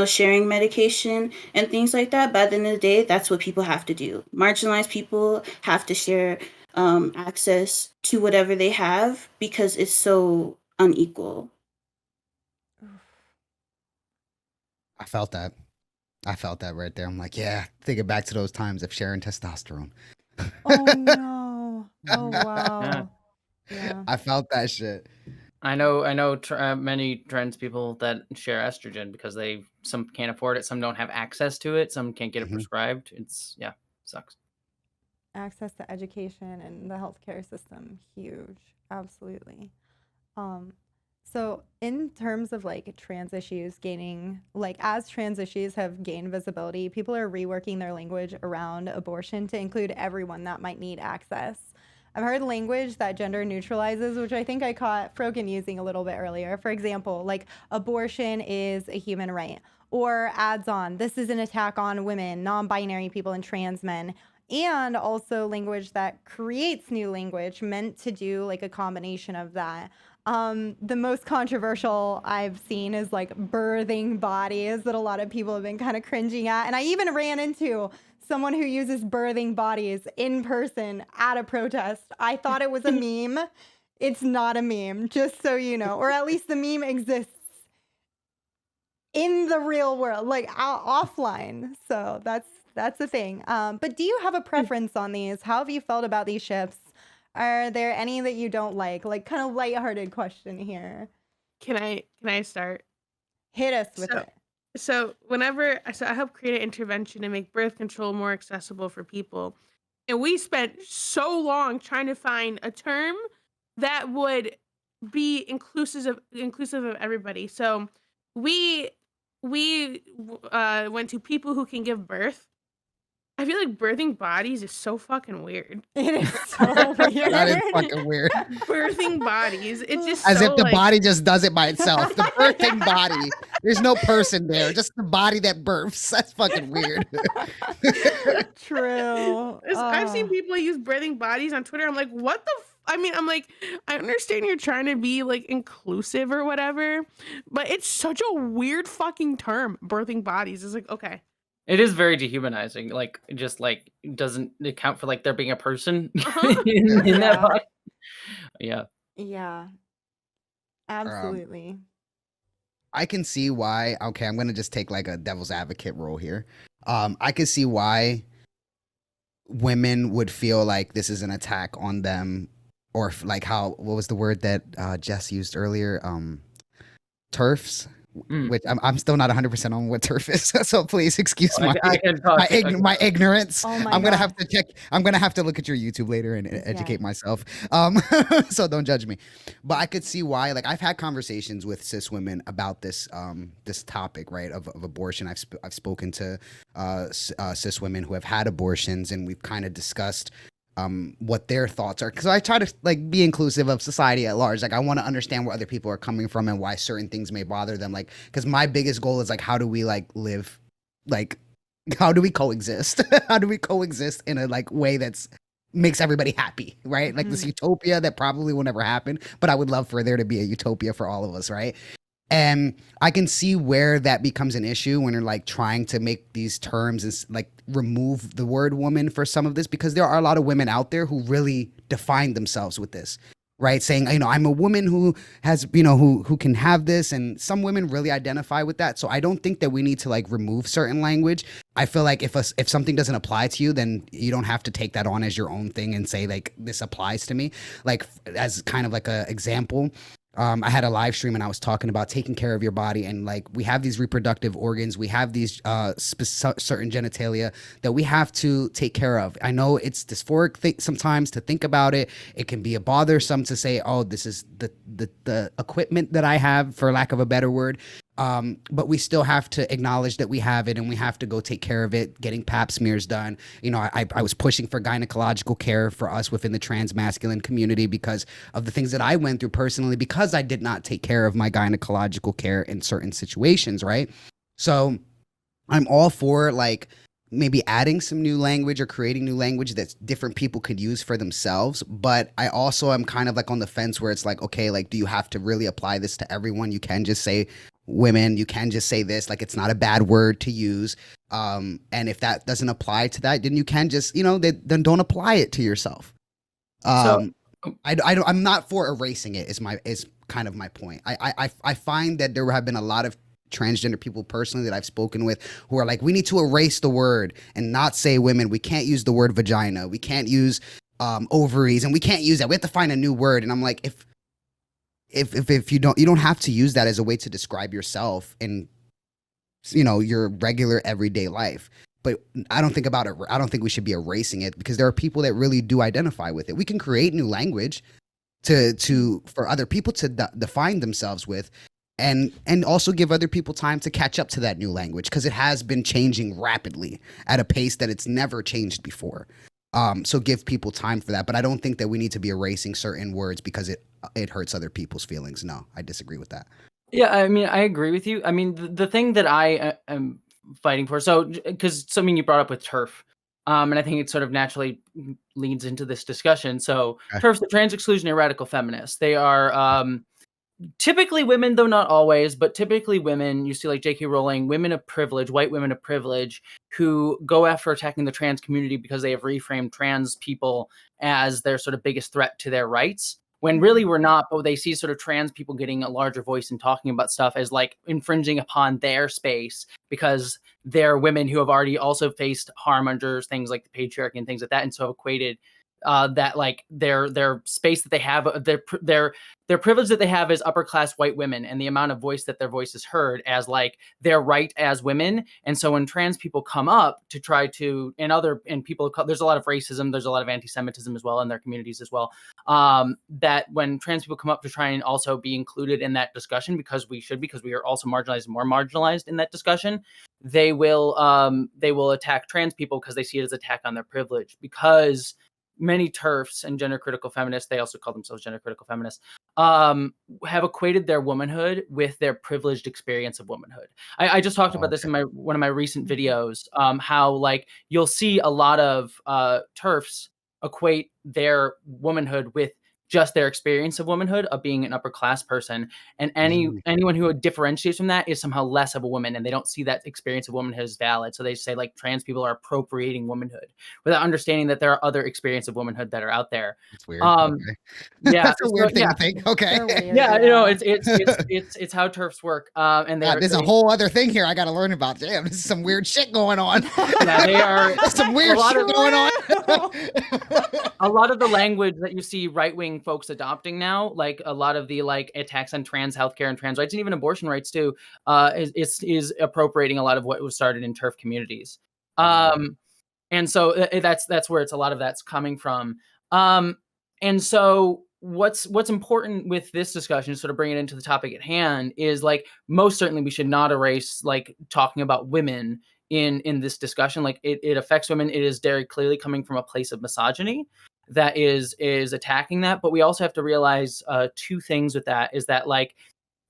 sharing medication and things like that, but at the end of the day, that's what people have to do. Marginalized people have to share access to whatever they have, because it's so unequal. I felt that. I felt that right there. I'm like, yeah, thinking back to those times of sharing testosterone. Oh no. Oh wow. Yeah. I felt that shit. I know many trans people that share estrogen because some can't afford it, some don't have access to it, some can't get it Mhm. prescribed. Sucks. Access to education and the healthcare system, huge. Absolutely. So in terms of like trans issues gaining, like as trans issues have gained visibility, people are reworking their language around abortion to include everyone that might need access. I've heard language that gender neutralizes, which I think I caught Frogan using a little bit earlier. For example, like abortion is a human right, or adds on, this is an attack on women, non-binary people, and trans men. And also language that creates new language meant to do like a combination of that. The most controversial I've seen is like birthing bodies, that a lot of people have been kind of cringing at. And I even ran into someone who uses birthing bodies in person at a protest. I thought it was a meme. It's not a meme, just so you know, or at least the meme exists in the real world, like offline. So that's the thing. But do you have a preference on these? How have you felt about these shifts? Are there any that you don't like? Like, kind of lighthearted question here. Can I start? Hit us with So- it. So I help create an intervention to make birth control more accessible for people. And we spent so long trying to find a term that would be inclusive of everybody. So we went to people who can give birth. I feel like birthing bodies is so fucking weird. It is so weird. That is fucking weird. Birthing bodies. It's just As so, if the like, body just does it by itself. The birthing body. There's no person there, just the body that births. That's fucking weird. True. I've seen people use birthing bodies on Twitter. I'm like, what the I'm like, I understand you're trying to be like inclusive or whatever, but it's such a weird fucking term. Birthing bodies is like, okay. It is very dehumanizing. Like, just like, doesn't account for like there being a person Uh-huh. in Yeah. that body. Yeah. Yeah. Absolutely. I can see why. Okay, I'm gonna just take like a devil's advocate role here. I can see why women would feel like this is an attack on them, or like what was the word that Jess used earlier? TERFs. Which I'm still not 100% on what turf is, so please excuse my ignorance. Oh my I'm gonna God. have to check. I'm gonna have to look at your YouTube later and educate myself. So don't judge me. But I could see why. Like, I've had conversations with cis women about this this topic, right, of abortion. I've spoken to cis women who have had abortions, and we've kind of discussed what their thoughts are, because I try to like be inclusive of society at large. Like, I want to understand where other people are coming from and why certain things may bother them. Like, because my biggest goal is like, how do we like live like how do we coexist? How do we coexist in a like way that's makes everybody happy, right? Like this utopia that probably will never happen, but I would love for there to be a utopia for all of us, right? And I can see where that becomes an issue when you're like trying to make these terms and like remove the word woman for some of this, because there are a lot of women out there who really define themselves with this, right? Saying, I'm a woman who has, who can have this. And some women really identify with that. So I don't think that we need to like remove certain language. I feel like if something doesn't apply to you, then you don't have to take that on as your own thing and say like, this applies to me. Like as kind of like a example, I had a live stream and I was talking about taking care of your body, and like we have these reproductive organs, we have these certain genitalia that we have to take care of. I know it's dysphoric sometimes to think about it. It can be a bothersome to say, oh, this is the equipment that I have, for lack of a better word. But we still have to acknowledge that we have it, and we have to go take care of it, getting pap smears done. I was pushing for gynecological care for us within the trans masculine community because of the things that I went through personally, because I did not take care of my gynecological care in certain situations, right? So I'm all for like maybe adding some new language or creating new language that different people could use for themselves. But I also am kind of like on the fence where it's like, okay, like, do you have to really apply this to everyone? You can just say women, you can just say this, like it's not a bad word to use. And if that doesn't apply to that, then you can just, then don't apply it to yourself. I'm not for erasing it is kind of my point. I find that there have been a lot of transgender people personally that I've spoken with who are like, we need to erase the word and not say women. We can't use the word vagina. We can't use ovaries, and we can't use that. We have to find a new word. And I'm like, if you don't have to use that as a way to describe yourself in your regular everyday life. But I don't think about it. I don't think we should be erasing it, because there are people that really do identify with it. We can create new language for other people to define themselves with, and also give other people time to catch up to that new language, because it has been changing rapidly at a pace that it's never changed before. So give people time for that. But I don't think that we need to be erasing certain words because it hurts other people's feelings. No, I disagree with that. Yeah, I mean, I agree with you. I mean, the thing that I am fighting for, because something you brought up with TERF, and I think it sort of naturally leads into this discussion. So Okay. TERFs, the trans exclusionary radical feminists, they are typically women, though not always, but typically women. You see like J.K. Rowling, women of privilege, white women of privilege, who go after attacking the trans community because they have reframed trans people as their sort of biggest threat to their rights, when really we're not. But they see sort of trans people getting a larger voice and talking about stuff as like infringing upon their space, because they're women who have already also faced harm under things like the patriarchy and things like that, and so have equated that like their space that they have, their privilege that they have as upper class white women, and the amount of voice that their voice is heard as like their right as women. And so when trans people come up to try to, and people, there's a lot of racism, there's a lot of anti-Semitism as well in their communities as well. That when trans people come up to try and also be included in that discussion, because we are also marginalized, more marginalized in that discussion, they will attack trans people because they see it as an attack on their privilege. Because many TERFs and gender critical feminists, they also call themselves gender critical feminists, have equated their womanhood with their privileged experience of womanhood. I just talked about this in one of my recent videos, how like you'll see a lot of TERFs equate their womanhood with just their experience of womanhood, of being an upper class person, and anyone who differentiates from that is somehow less of a woman, and they don't see that experience of womanhood as valid. So they say like trans people are appropriating womanhood without understanding that there are other experiences of womanhood that are out there. It's weird. Okay. Yeah, That's a weird thing to think. Okay. Weird, yeah, it's how TERFs work. And there's a whole other thing here I got to learn about. Damn, this is some weird shit going on. Yeah, they are some weird shit going on. A lot of the language that you see right-wing folks adopting now, like a lot of the like attacks on trans healthcare and trans rights and even abortion rights too, is appropriating a lot of what was started in TERF communities. And so that's where a lot of that's coming from. And so what's important with this discussion, sort of bring it into the topic at hand, is like most certainly we should not erase like talking about women in this discussion. Like it affects women. It is very clearly coming from a place of misogyny that is attacking that. But we also have to realize two things with that, is that like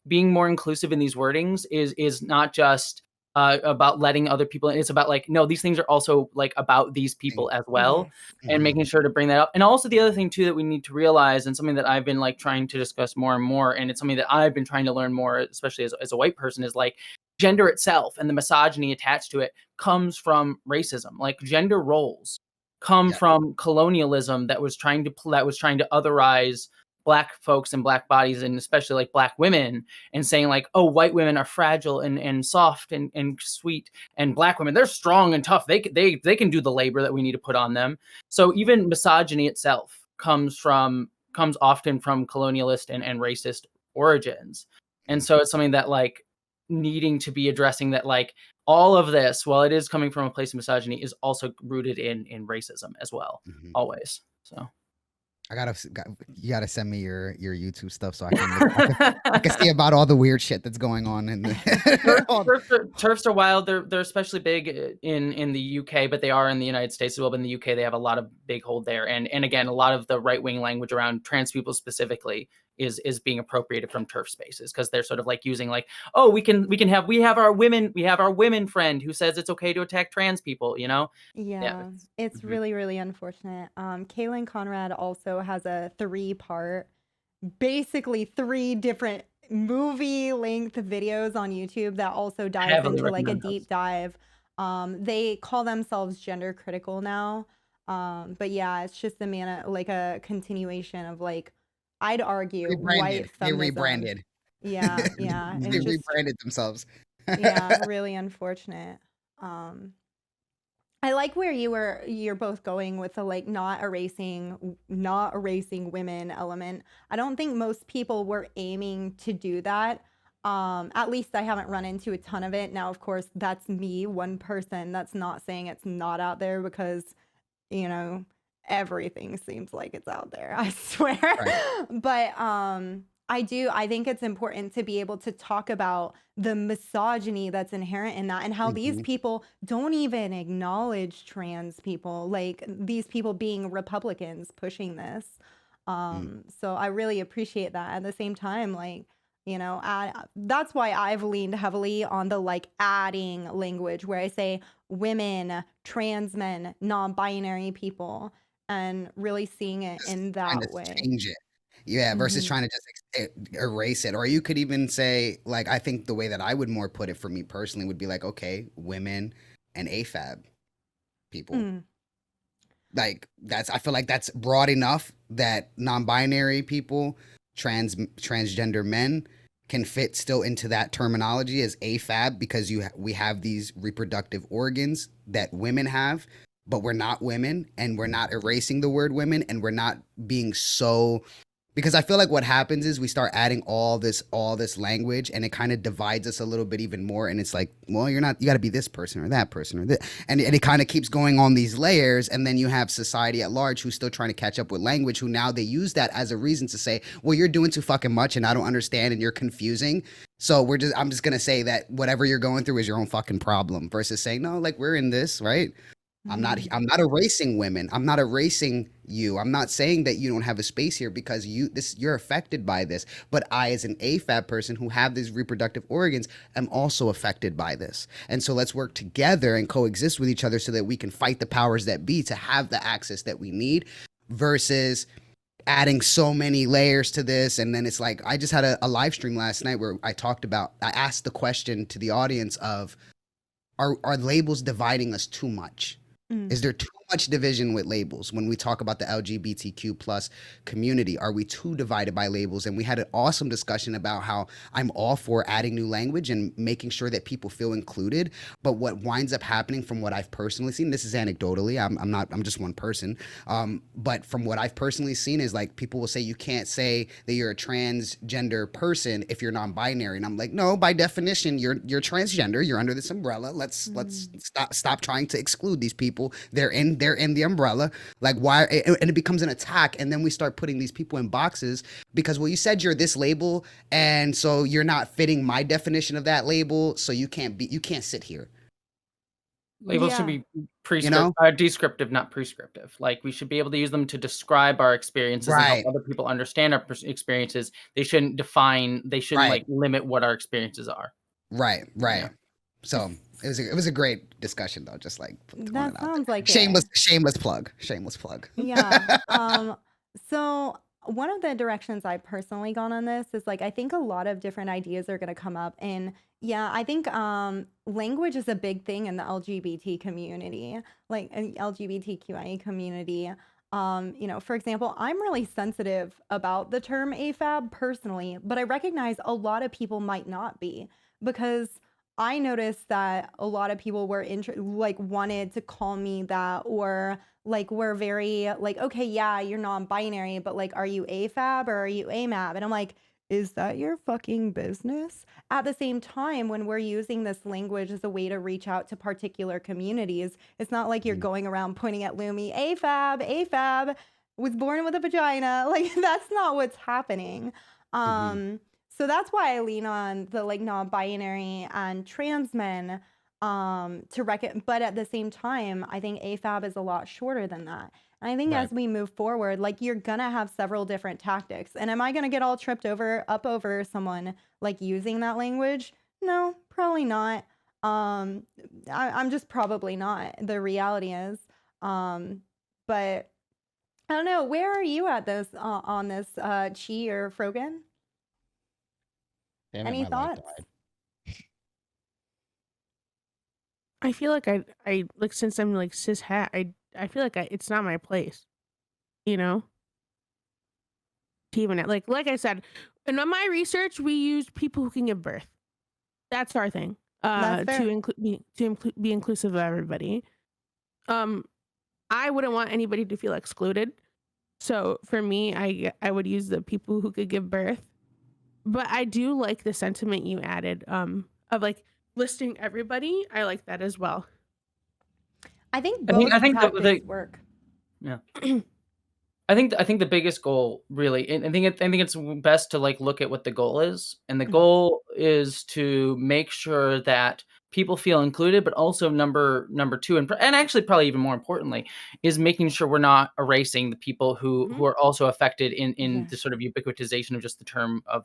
being more inclusive in these wordings is not just about letting other people in. It's about like, no, these things are also like about these people as well, Yes. and making sure to bring that up. And also the other thing too that we need to realize, and something that I've been like trying to discuss more and more, and it's something that I've been trying to learn more, especially as a white person, is like gender itself and the misogyny attached to it comes from racism. Like gender roles come Yeah. from colonialism that was trying to otherize Black folks and Black bodies, and especially like Black women, and saying like, oh, white women are fragile and soft and sweet, and Black women, they're strong and tough. They can do the labor that we need to put on them. So even misogyny itself comes often from colonialist and racist origins. And so it's something that like needing to be addressing, that like all of this, while it is coming from a place of misogyny, is also rooted in racism as well, always. So you gotta send me your YouTube stuff so I can see about all the weird shit that's going on in the TERFs are wild. They're especially big in the UK, but they are in the United States as well. But in the UK, they have a lot of big hold there. And again, a lot of the right wing language around trans people specifically is being appropriated from TERF spaces, because they're sort of like using like, oh, we have our women friend who says it's okay to attack trans people, you know? Yeah, it's really, really unfortunate. Kaylin Conrad also has a 3-part, basically 3 different movie-length videos on YouTube that also dives Heavily into like a recommend those. deep dive. They call themselves gender critical now. But yeah, it's just a continuation of like, I'd argue white They feminism. rebranded. Yeah, yeah. They It's just, rebranded themselves. yeah, really unfortunate. I like where you're both going with the like not erasing women element. I don't think most people were aiming to do that. At least I haven't run into a ton of it. Now, of course, that's me, one person. That's not saying it's not out there, because, you know, everything seems like it's out there, I swear. Right. But I think it's important to be able to talk about the misogyny that's inherent in that, and how these people don't even acknowledge trans people, like these people being Republicans pushing this. So I really appreciate that. At the same time, like, you know, that's why I've leaned heavily on the like adding language where I say women, trans men, non-binary people, and really seeing it in Trying that to way. change it. Yeah, versus Mhm. trying to just erase it. Or you could even say, like, I think the way that I would more put it for me personally would be like, okay, women and AFAB people. Mm. Like, I feel like that's broad enough that non-binary people, transgender men can fit still into that terminology as AFAB, because we have these reproductive organs that women have, but we're not women, and we're not erasing the word women, and we're not being so, because I feel like what happens is we start adding all this language, and it kind of divides us a little bit even more. And it's like, well, you got to be this person or that person or this, and it kind of keeps going on these layers. And then you have society at large who's still trying to catch up with language, who now they use that as a reason to say, well, you're doing too fucking much and I don't understand and you're confusing. So I'm just gonna say that whatever you're going through is your own fucking problem, versus saying, no, like, we're in this, right? I'm not erasing women. I'm not erasing you. I'm not saying that you don't have a space here because you're affected by this. But I, as an AFAB person who have these reproductive organs, am also affected by this. And so let's work together and coexist with each other so that we can fight the powers that be to have the access that we need, versus adding so many layers to this. And then it's like, I just had a live stream last night where I asked the question to the audience of, are labels dividing us too much? Is there too much division with labels when we talk about the LGBTQ plus community? Are we too divided by labels? And we had an awesome discussion about how I'm all for adding new language and making sure that people feel included. But what winds up happening, from what I've personally seen, this is anecdotally, I'm just one person. But from what I've personally seen is like, people will say you can't say that you're a transgender person if you're non-binary. And I'm like, no, by definition, you're transgender. You're under this umbrella. Let's stop trying to exclude these people. They're in the umbrella. Like, why? And it becomes an attack. And then we start putting these people in boxes because, well, you said you're this label, and so you're not fitting my definition of that label, so you can't sit here. Labels should be descriptive, not prescriptive. Like, we should be able to use them to describe our experiences and help other people understand our experiences. They shouldn't define. They shouldn't like limit what our experiences are. Right. Yeah. So it was a great discussion though. Just like throwing it That out sounds there. like Shameless it. shameless plug. Shameless plug. Yeah. So one of the directions I've personally gone on this is like I think a lot of different ideas are going to come up, and yeah, I think language is a big thing in the LGBT community, like LGBTQIA community. You know, for example, I'm really sensitive about the term AFAB personally, but I recognize a lot of people might not be, because I noticed that a lot of people were like wanted to call me that, or like were very like, okay, yeah, you're non-binary, but like, are you AFAB or are you AMAB? And I'm like, is that your fucking business? At the same time, when we're using this language as a way to reach out to particular communities, it's not like you're Mhm. going around pointing at Lumi, AFAB, AFAB was born with a vagina. Like that's not what's happening. Mhm. So that's why I lean on the like non-binary and trans men to reckon, but at the same time, I think AFAB is a lot shorter than that. And I think Right. as we move forward, like you're gonna have several different tactics. And am I gonna get all tripped over someone like using that language? No, probably not. I'm just probably not. The reality is, but I don't know. Where are you at this on this, Chi or Frogan? Damn it, Any my light thoughts? died. I feel like I like, since I'm like cis hat, I feel like it's not my place, you know, to even like I said, in my research, we used people who can give birth. That's our thing. That's To fair. be inclusive of everybody. Um, I wouldn't want anybody to feel excluded. So for me, I would use the people who could give birth. But I do like the sentiment you added, of like listing everybody. I like that as well. I think I both think tactics work. yeah. I think the biggest goal really, and I think it's best to like look at what the goal is, and the goal is to make sure that people feel included, but also number two, and actually probably even more importantly, is making sure we're not erasing the people who are also affected in Yes. the sort of ubiquitization of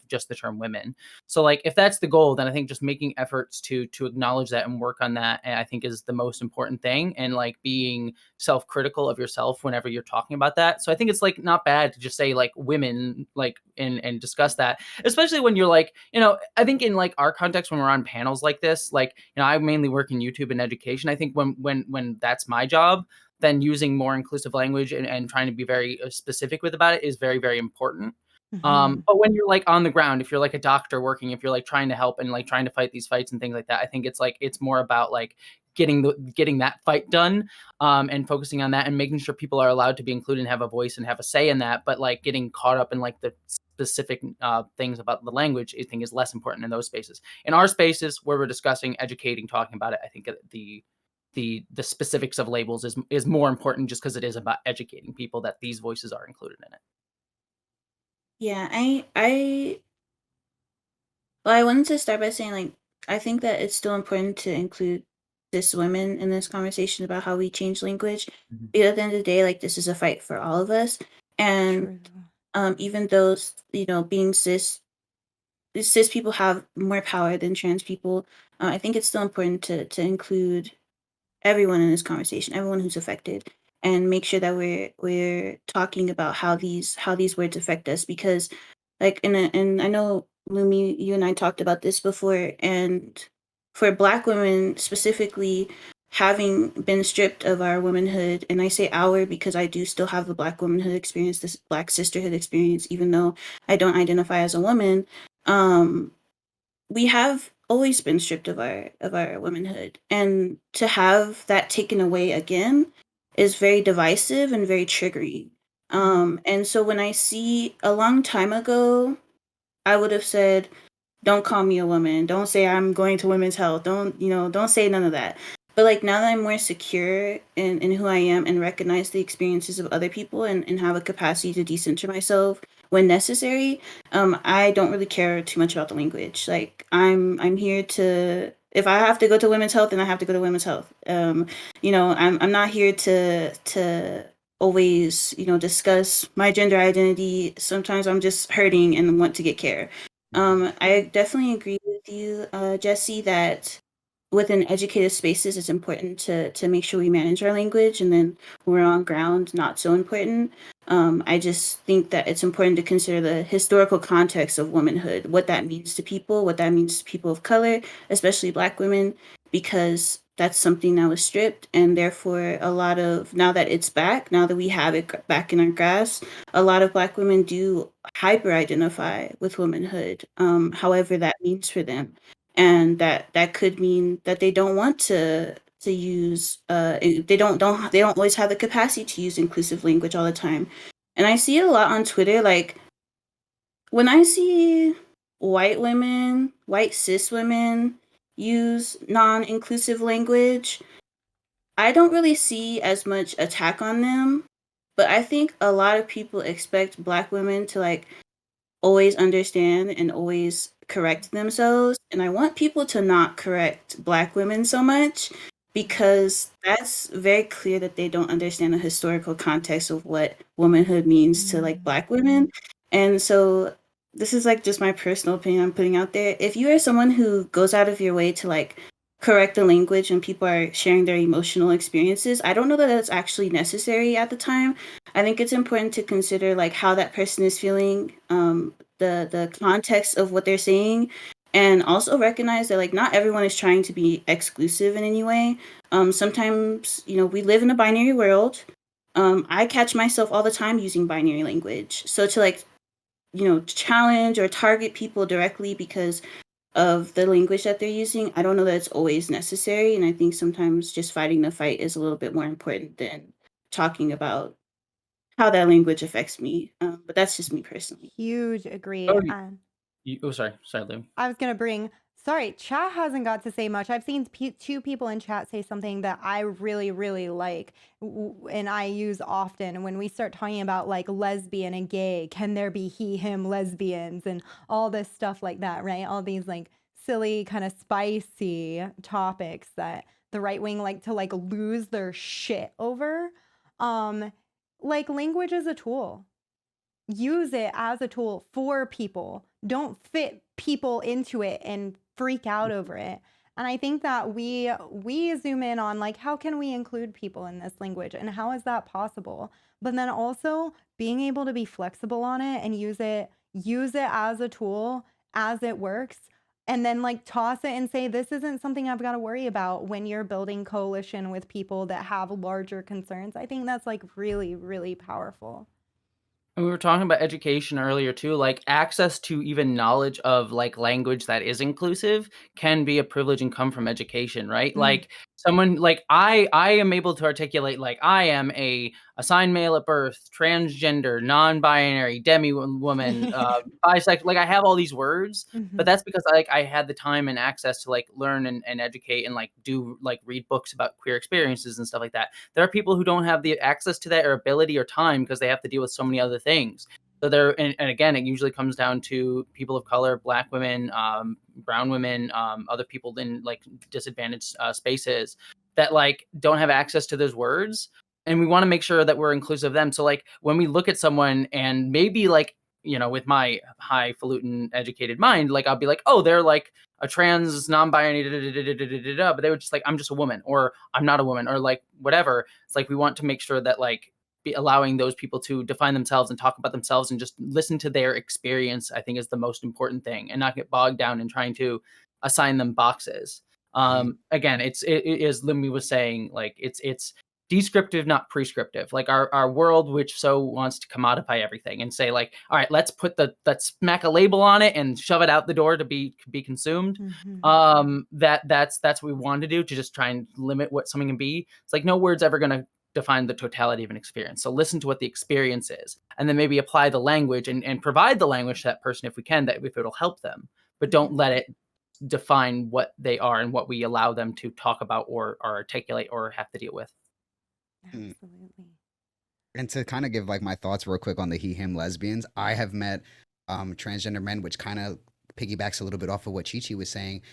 just the term women. So like if that's the goal, then I think just making efforts to acknowledge that and work on that, I think is the most important thing, and like being self-critical of yourself whenever you're talking about that. So I think it's like not bad to just say like women, like and discuss that, especially when you're like, you know, I think in like our context when we're on panels like this, like, you know, I mainly work in YouTube and education. I think when that's my job, then using more inclusive language and trying to be very specific with about it is very, very important. Mm-hmm. But when you're like on the ground, if you're like a doctor working, if you're like trying to help and like trying to fight these fights and things like that, I think it's like it's more about like getting that fight done, and focusing on that and making sure people are allowed to be included and have a voice and have a say in that. But like getting caught up in like the specific things about the language, I think is less important in those spaces. In our spaces where we're discussing, educating, talking about it, I think the specifics of labels is more important just because it is about educating people that these voices are included in it. Yeah, I wanted to start by saying like I think that it's still important to include cis women in this conversation about how we change language. Mhm. Because at the end of the day, like this is a fight for all of us. And True. even though you know being cis people have more power than trans people, I think it's still important to include everyone in this conversation, everyone who's affected, and make sure that we're talking about how these words affect us. Because like and I know Lumi, you and I talked about this before, and for Black women specifically, having been stripped of our womanhood, and I say our because I do still have the Black womanhood experience, this Black sisterhood experience, even though I don't identify as a woman. Um, we have always been stripped of our womanhood, and to have that taken away again is very divisive and very triggering. And so when I see a long time ago, I would have said, don't call me a woman, don't say I'm going to women's health, don't, you know, don't say none of that. But like now that I'm more secure in who I am and recognize the experiences of other people and have a capacity to decenter myself when necessary, I don't really care too much about the language. Like I'm here to, if I have to go to women's health, then I have to go to women's health. You know, I'm not here to always, you know, discuss my gender identity. Sometimes I'm just hurting and want to get care. I definitely agree with you, Jesse, that within educated spaces, it's important to make sure we manage our language, and then when we're on ground, not so important. I just think that it's important to consider the historical context of womanhood, what that means to people, what that means to people of color, especially Black women, because that's something that was stripped, and therefore a lot of, now that it's back, now that we have it back in our grasp, a lot of Black women do hyper identify with womanhood, however that means for them, and that could mean that they don't want to use they don't always have the capacity to use inclusive language all the time. And I see it a lot on Twitter, like when I see white cis women use non-inclusive language, I don't really see as much attack on them, but I think a lot of people expect Black women to like always understand and always correct themselves. And I want people to not correct Black women so much, because that's very clear that they don't understand the historical context of what womanhood means to like Black women. And so this is like just my personal opinion I'm putting out there. If you are someone who goes out of your way to like correct the language when people are sharing their emotional experiences, I don't know that that's actually necessary at the time. I think it's important to consider like how that person is feeling, the context of what they're saying, and also recognize that like not everyone is trying to be exclusive in any way. Sometimes, you know, we live in a binary world. I catch myself all the time using binary language. So to like, you know, challenge or target people directly because of the language that they're using, I don't know that it's always necessary. And I think sometimes just fighting the fight is a little bit more important than talking about how that language affects me. But that's just me personally. Huge agree. Oh, sorry, Lou. I was gonna bring. Sorry, chat hasn't got to say much. I've seen two people in chat say something that I really, really like, and I use often when we start talking about like lesbian and gay. Can there be he, him lesbians and all this stuff like that, right? All these like silly, kind of spicy topics that the right wing like to like lose their shit over. Like language is a tool. Use it as a tool for people. Don't fit people into it and freak out over it. And I think that we zoom in on like how can we include people in this language and how is that possible? But then also being able to be flexible on it and use it as a tool as it works, and then like toss it and say this isn't something I've got to worry about when you're building coalition with people that have larger concerns. I think that's like really, really powerful. And we were talking about education earlier too, like access to even knowledge of like language that is inclusive can be a privilege and come from education, right? Like someone like I am able to articulate like I am a assigned male at birth, transgender, non-binary, demi woman, bisexual, like I have all these words, but that's because like I had the time and access to like learn and educate and like do like read books about queer experiences and stuff like that. There are people who don't have the access to that or ability or time because they have to deal with so many other things. So there, and again, it usually comes down to people of color, Black women, brown women, other people in like disadvantaged spaces that like don't have access to those words. And we want to make sure that we're inclusive of them. So like when we look at someone and maybe like, you know, with my highfalutin educated mind, like I'll be like, oh, they're like a trans non-binary, but they were just like, I'm just a woman, or I'm not a woman, or like whatever. It's like we want to make sure that like be allowing those people to define themselves and talk about themselves and just listen to their experience, I think is the most important thing, and not get bogged down in trying to assign them boxes. Again, it as Limmy was saying, like it's descriptive, not prescriptive. Like our world, which so wants to commodify everything and say like, all right, let's smack a label on it and shove it out the door to be consumed. That's what we want to do, to just try and limit what something can be. It's like no word's ever going to define the totality of an experience. So listen to what the experience is, and then maybe apply the language and provide the language to that person if we can, that if it'll help them, but don't let it define what they are and what we allow them to talk about or articulate or have to deal with. Absolutely. And to kind of give like my thoughts real quick on the he him lesbians, I have met transgender men, which kind of piggybacks a little bit off of what Chi was saying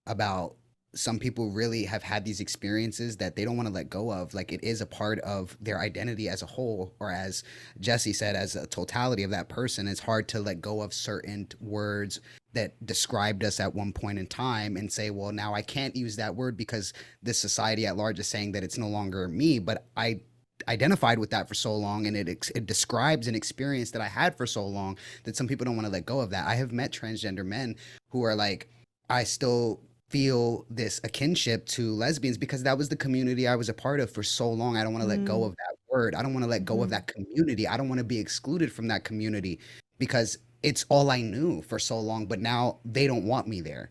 about some people really have had these experiences that they don't want to let go of. Like it is a part of their identity as a whole, or as Jesse said, as a totality of that person. It's hard to let go of certain words that described us at one point in time and say, well, now I can't use that word because this society at large is saying that it's no longer me, but I identified with that for so long, and it describes an experience that I had for so long that some people don't want to let go of that. I have met transgender men who are like, I still feel this a kinship to lesbians because that was the community I was a part of for so long. I don't want to let go Mm. of that word. I don't want to let go of Mhm. that community. I don't want to be excluded from that community because it's all I knew for so long, but now they don't want me there.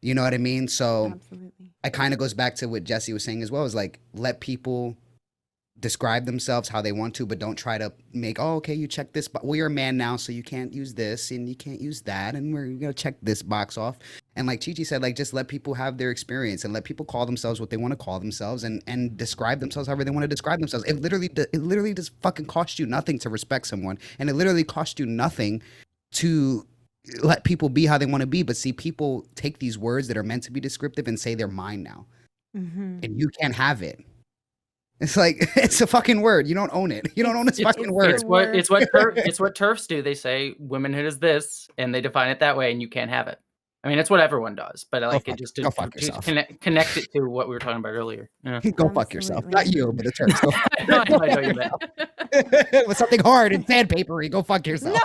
You know what I mean? So Absolutely. it kind of goes back to what Jesse was saying as well, is like, let people describe themselves how they want to, but don't try to make, oh, okay, you check this, but well, you're a man now, so you can't use this and you can't use that, and we're gonna check this box off. And like Chi said, like, just let people have their experience and let people call themselves what they want to call themselves, and describe themselves however they want to describe themselves. It literally does fucking cost you nothing to respect someone, and it literally costs you nothing to let people be how they want to be. But see, people take these words that are meant to be descriptive and say they're mine now, Mm-hmm. and you can't have it. It's like, it's a fucking word. You don't own it. You don't own this It's, fucking word. it's what TERFs do. They say womanhood is this, and they define it that way, and you can't have it. I mean, it's what everyone does, but like it just go fuck to yourself. connect it to what we were talking about earlier. Yeah. Go fuck yourself. Absolutely. Not you, but the Turks. Go I know you meant. with something hard and sandpapery. Go fuck yourself. No.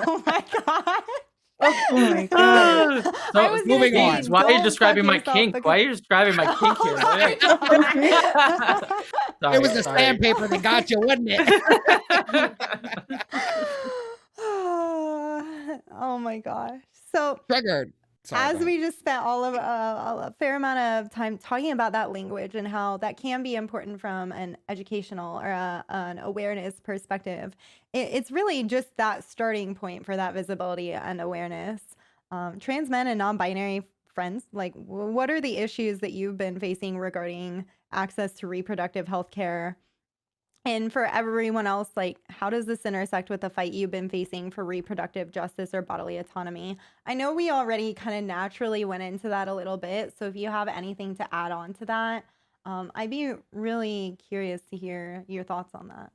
Oh my god. Oh my god. So I was gonna moving say, on. why are you don't describing fuck my yourself kink? because- Why are you describing my kink here? It was the sandpaper that got you, wasn't it? Oh my gosh. So Triggered. Sorry, as go ahead. we just spent all of a fair amount of time talking about that language and how that can be important from an educational or an awareness perspective, it's really just that starting point for that visibility and awareness. Trans men and non-binary friends, like, what are the issues that you've been facing regarding access to reproductive health care? And for everyone else, like, how does this intersect with the fight you've been facing for reproductive justice or bodily autonomy? I know we already kind of naturally went into that a little bit. So if you have anything to add on to that, I'd be really curious to hear your thoughts on that.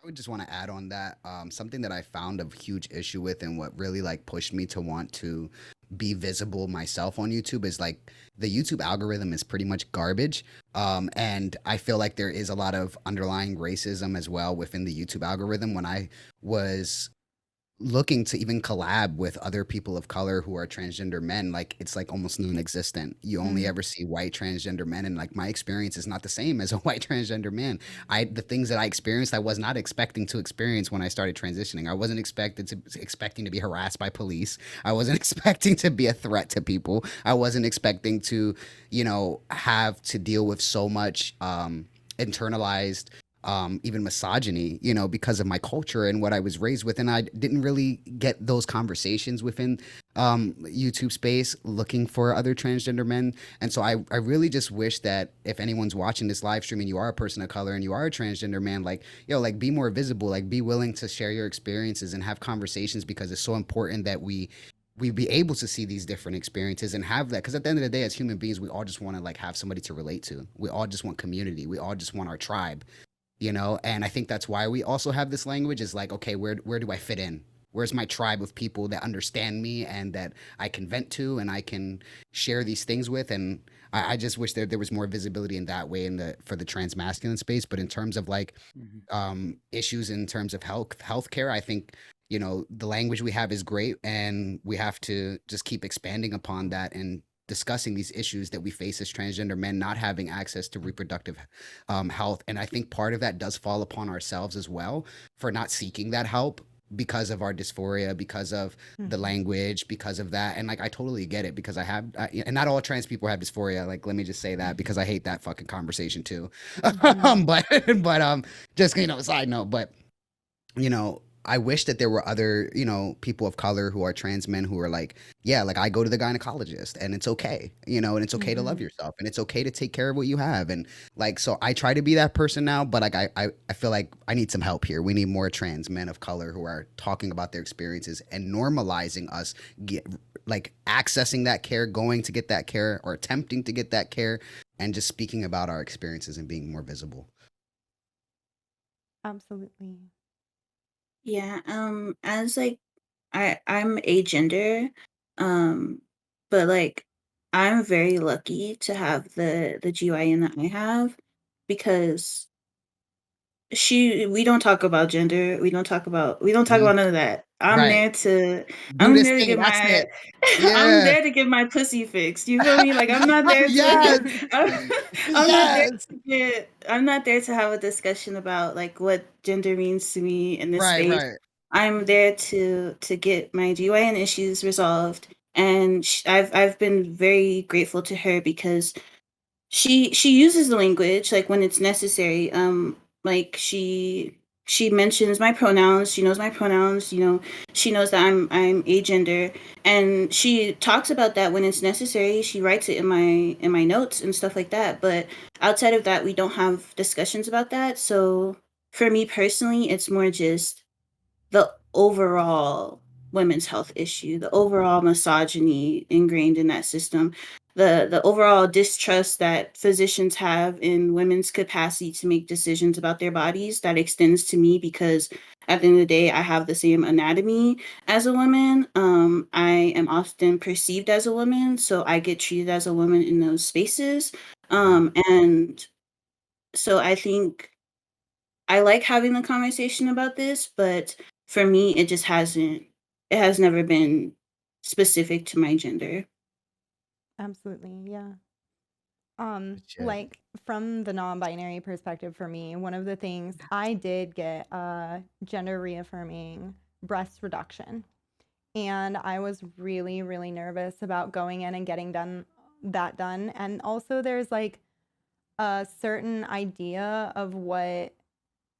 I would just want to add on that, something that I found a huge issue with, and what really like pushed me to want to be visible myself on YouTube, is like the YouTube algorithm is pretty much garbage. And I feel like there is a lot of underlying racism as well within the YouTube algorithm. When I was looking to even collab with other people of color who are transgender men, like, it's like almost non-existent. You only ever see white transgender men, and like my experience is not the same as a white transgender man. The things that I experienced, I was not expecting to experience when I started transitioning. I wasn't expecting to be harassed by police. I wasn't expecting to be a threat to people. I wasn't expecting to, have to deal with so much internalized even misogyny, because of my culture and what I was raised with. And I didn't really get those conversations within YouTube space looking for other transgender men. And so I really just wish that if anyone's watching this live stream and you are a person of color and you are a transgender man, like, like, be more visible, like, be willing to share your experiences and have conversations, because it's so important that we be able to see these different experiences and have that. Because at the end of the day, as human beings, we all just want to like have somebody to relate to. We all just want community. We all just want our tribe. And I think that's why we also have this language, is like, okay, where do I fit in? Where's my tribe of people that understand me and that I can vent to and I can share these things with? And I just wish there was more visibility in that way for the trans masculine space. But in terms of like issues in terms of healthcare, I think, the language we have is great, and we have to just keep expanding upon that and discussing these issues that we face as transgender men, not having access to reproductive health. And I think part of that does fall upon ourselves as well, for not seeking that help because of our dysphoria, because of the language, because of that. And like, I totally get it, because and not all trans people have dysphoria. Like, let me just say that, because I hate that fucking conversation too. But just, side note, but I wish that there were other, people of color who are trans men who are like, yeah, like, I go to the gynecologist and it's okay, and it's okay to love yourself, and it's okay to take care of what you have. And like, so I try to be that person now, but like, I feel like I need some help here. We need more trans men of color who are talking about their experiences and normalizing us like accessing that care, going to get that care, or attempting to get that care, and just speaking about our experiences and being more visible. Absolutely. Yeah, as like I'm agender, but like I'm very lucky to have the GYN that I have because we don't talk about gender. We don't talk about none of that. Right. Do I'm this there to thing. get That's my it. I'm Yeah. there to get my pussy fixed. You feel me? Like I'm not there Yes. to I'm not there Yes. to I'm not there to have a discussion about like what gender means to me in this Right. space. Right. I'm there to get my GYN issues resolved, and I've been very grateful to her because she uses the language like when it's necessary. Like she mentions my pronouns. She knows my pronouns. She knows that I'm agender, and she talks about that when it's necessary. She writes it in my notes and stuff like that. But outside of that, we don't have discussions about that. So for me personally, it's more just the overall women's health issue, the overall misogyny ingrained in that system, the overall distrust that physicians have in women's capacity to make decisions about their bodies that extends to me because at the end of the day, I have the same anatomy as a woman. I am often perceived as a woman, so I get treated as a woman in those spaces. And so I think I like having the conversation about this, but for me, it has never been specific to my gender. Absolutely, yeah. Legit. Like from the non-binary perspective for me, one of the things I did get gender reaffirming breast reduction. And I was really, really nervous about going in and getting done. And also there's like a certain idea of what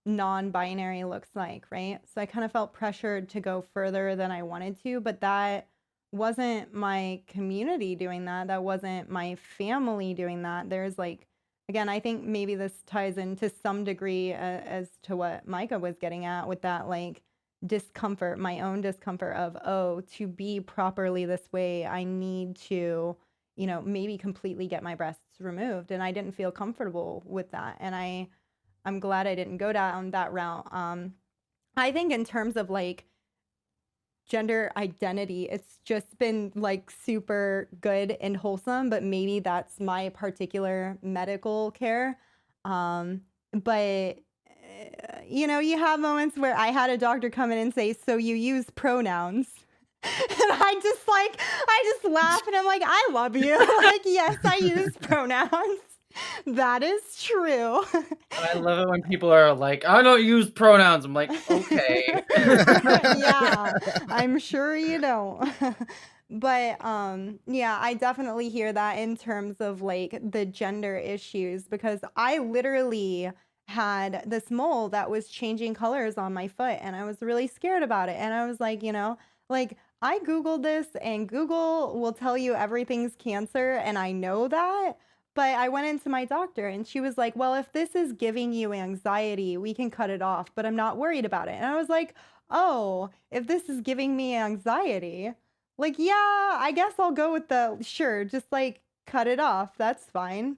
non-binary looks like, right? So I kind of felt pressured to go further than I wanted to, but that wasn't my community doing that. That wasn't my family doing that. There's like, again, I think maybe this ties into some degree as to what Micah was getting at with that like discomfort, my own discomfort of, oh, to be properly this way, I need to, maybe completely get my breasts removed. And I didn't feel comfortable with that. And I'm glad I didn't go down that route. I think in terms of like gender identity, it's just been like super good and wholesome, but maybe that's my particular medical care. But you have moments where I had a doctor come in and say, "So you use pronouns?" And I just laugh and I'm like, "I love you." Like, yes, I use pronouns. That is true. I love it when people are like, I don't use pronouns. I'm like, okay. Yeah, I'm sure you don't. But yeah, I definitely hear that in terms of like the gender issues because I literally had this mole that was changing colors on my foot and I was really scared about it. And I was like, like I Googled this and Google will tell you everything's cancer and I know that. But I went into my doctor and she was like, "Well, if this is giving you anxiety, we can cut it off, but I'm not worried about it." And I was like, "Oh, if this is giving me anxiety, like, yeah, I guess I'll go with the sure, just like cut it off. That's fine."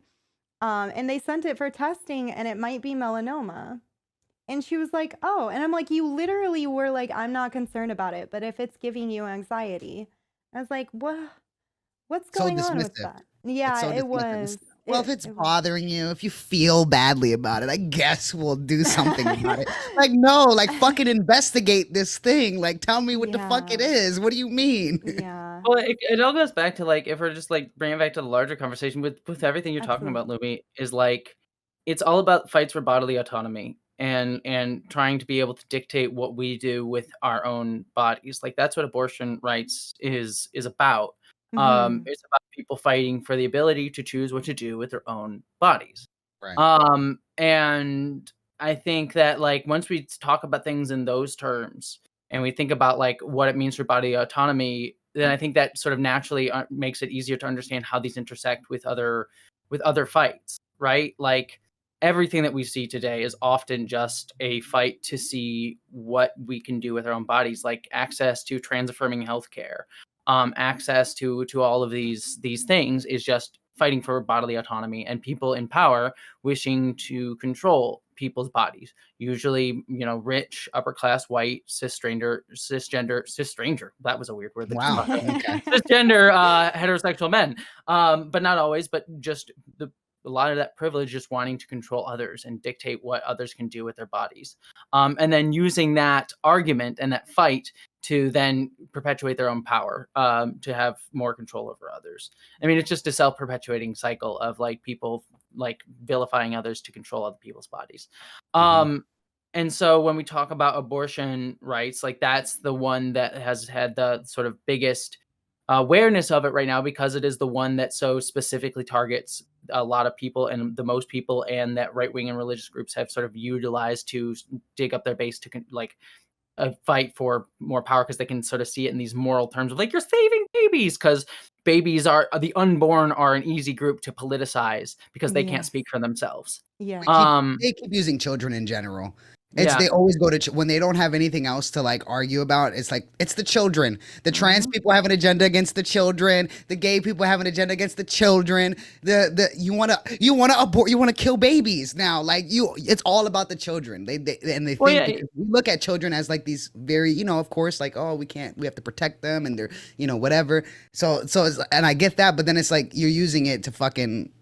And they sent it for testing and it might be melanoma. And she was like, "Oh," and I'm like, "You literally were like, I'm not concerned about it, but if it's giving you anxiety." I was like, What's So going on with dismissive. that? It's Yeah, so it dismissive. was. Well, if it's It was. bothering you, if you feel badly about it, I guess we'll do something about it. Like, no, like fucking investigate this thing. Like, tell me what the fuck it Yeah. is. What do you mean? Yeah. Well, it all goes back to like if we're just like bringing it back to the larger conversation with everything you're talking about, Absolutely. Lumi, is like it's all about fights for bodily autonomy and trying to be able to dictate what we do with our own bodies. Like that's what abortion rights is about. Mhm. It's about people fighting for the ability to choose what to do with their own bodies. Right. And I think that like once we talk about things in those terms and we think about like what it means for body autonomy, then I think that sort of naturally makes it easier to understand how these intersect with other fights, right? Like everything that we see today is often just a fight to see what we can do with our own bodies, like access to trans affirming healthcare, access to all of these things is just fighting for bodily autonomy and people in power wishing to control people's bodies. Usually, rich, upper class, white, cisgender. That was a weird word. Wow. Okay. Cisgender, heterosexual men. But not always. But just a lot of that privilege, just wanting to control others and dictate what others can do with their bodies, and then using that argument and that fight to then perpetuate their own power, to have more control over others. I mean, it's just a self-perpetuating cycle of like people like vilifying others to control other people's bodies. And so when we talk about abortion rights, like that's the one that has had the sort of biggest awareness of it right now, because it is the one that so specifically targets a lot of people and the most people, and that right-wing and religious groups have sort of utilized to dig up their base to fight for more power, because they can sort of see it in these moral terms of like, you're saving babies, because babies are the unborn are an easy group to politicize because they can't Yes. speak for themselves. Yeah. They keep using children in general. Yeah. They always go to when they don't have anything else to like argue about. It's like it's the children. The trans people have an agenda against the children. The gay people have an agenda against the children. You want to abort. You want to kill babies now. Like it's all about the children. They think because we look at children as like these very of course like, oh, we have to protect them and they're whatever. So and I get that, but then it's like you're using it to fucking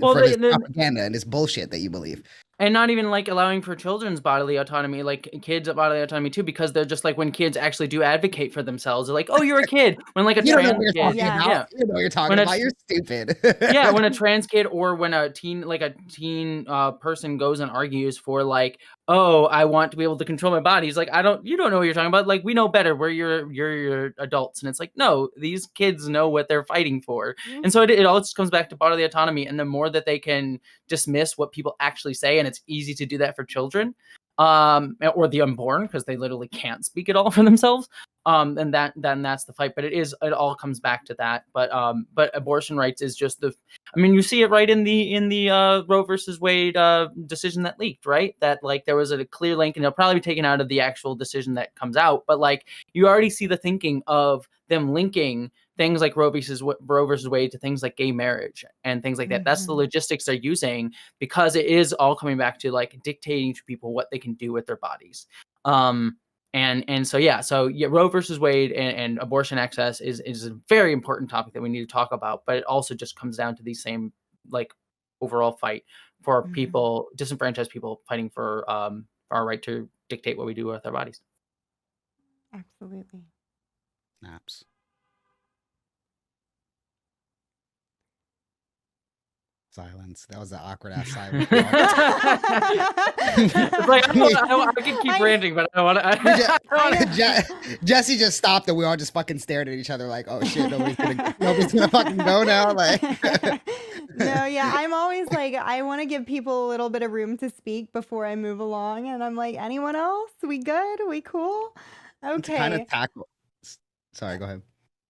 for this propaganda and this bullshit that you believe. And not even like allowing for children's bodily autonomy, like kids' bodily autonomy too, because they're just like, when kids actually do advocate for themselves, they're like, oh, you're a kid. When like a You don't know trans what you're kid, talking about. You know what you're talking about. You're stupid. yeah, when a trans kid or when a teen person goes and argues for like, oh, I want to be able to control my body. He's like, you don't know what you're talking about. Like, we know better. You're adults. And it's like, no, these kids know what they're fighting for. Mhm. And so it all just comes back to bodily autonomy. And the more that they can dismiss what people actually say, and it's easy to do that for children, or the unborn, because they literally can't speak at all for themselves. And then that's the fight. But it all comes back to that. But abortion rights is just you see it right in the Roe versus Wade decision that leaked, right? That like there was a clear link, and it'll probably be taken out of the actual decision that comes out. But like you already see the thinking of them linking things like Roe versus Wade to things like gay marriage and things like that. That's the logistics they're using, because it is all coming back to like dictating to people what they can do with their bodies. So Roe versus Wade and abortion access is a very important topic that we need to talk about. But it also just comes down to the same like overall fight for people, disenfranchised people, fighting for our right to dictate what we do with our bodies. Absolutely. Snaps. Silence. That was an awkward ass silence. It's like I can keep ranting, but I don't want to. Jesse just stopped, and we all just fucking stared at each other like, "Oh shit, nobody's gonna fucking go now." Like, no, yeah, I'm always like, I want to give people a little bit of room to speak before I move along, and I'm like, anyone else? We good? We cool? Okay. Kind of tackle. Sorry, go ahead.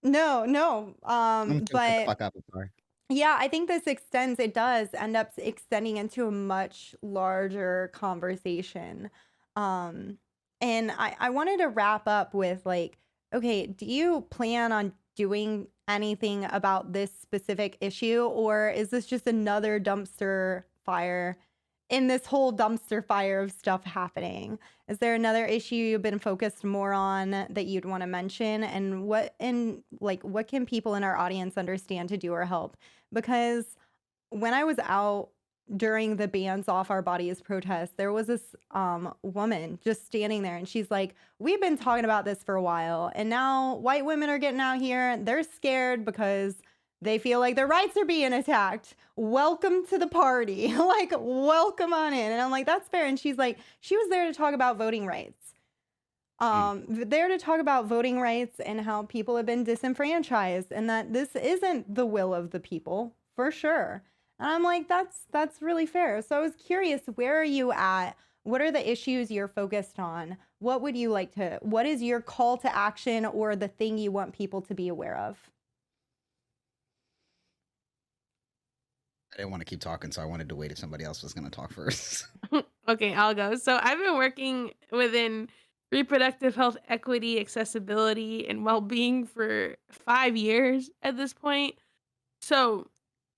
No. I'm But fuck up. I'm sorry. yeah, I think it does end up extending into a much larger conversation. And I wanted to wrap up with like, okay, do you plan on doing anything about this specific issue, or is this just another dumpster fire in this whole dumpster fire of stuff happening? Is there another issue you've been focused more on that you'd want to mention? And what can people in our audience understand to do or help? Because when I was out during the Bans Off Our Bodies protest, there was this woman just standing there, and she's like, we've been talking about this for a while, and now white women are getting out here. They're scared because they feel like their rights are being attacked. Welcome to the party. Like, welcome on in. And I'm like, that's fair. And she's like, she was there to talk about voting rights. There to talk about voting rights and how people have been disenfranchised, and that this isn't the will of the people, for sure. And I'm like, that's really fair. So I was curious, where are you at? What are the issues you're focused on? What is your call to action, or the thing you want people to be aware of? I didn't want to keep talking, so I wanted to wait if somebody else was going to talk first. Okay, I'll go. So I've been working within reproductive health equity, accessibility, and well-being for 5 years at this point. So,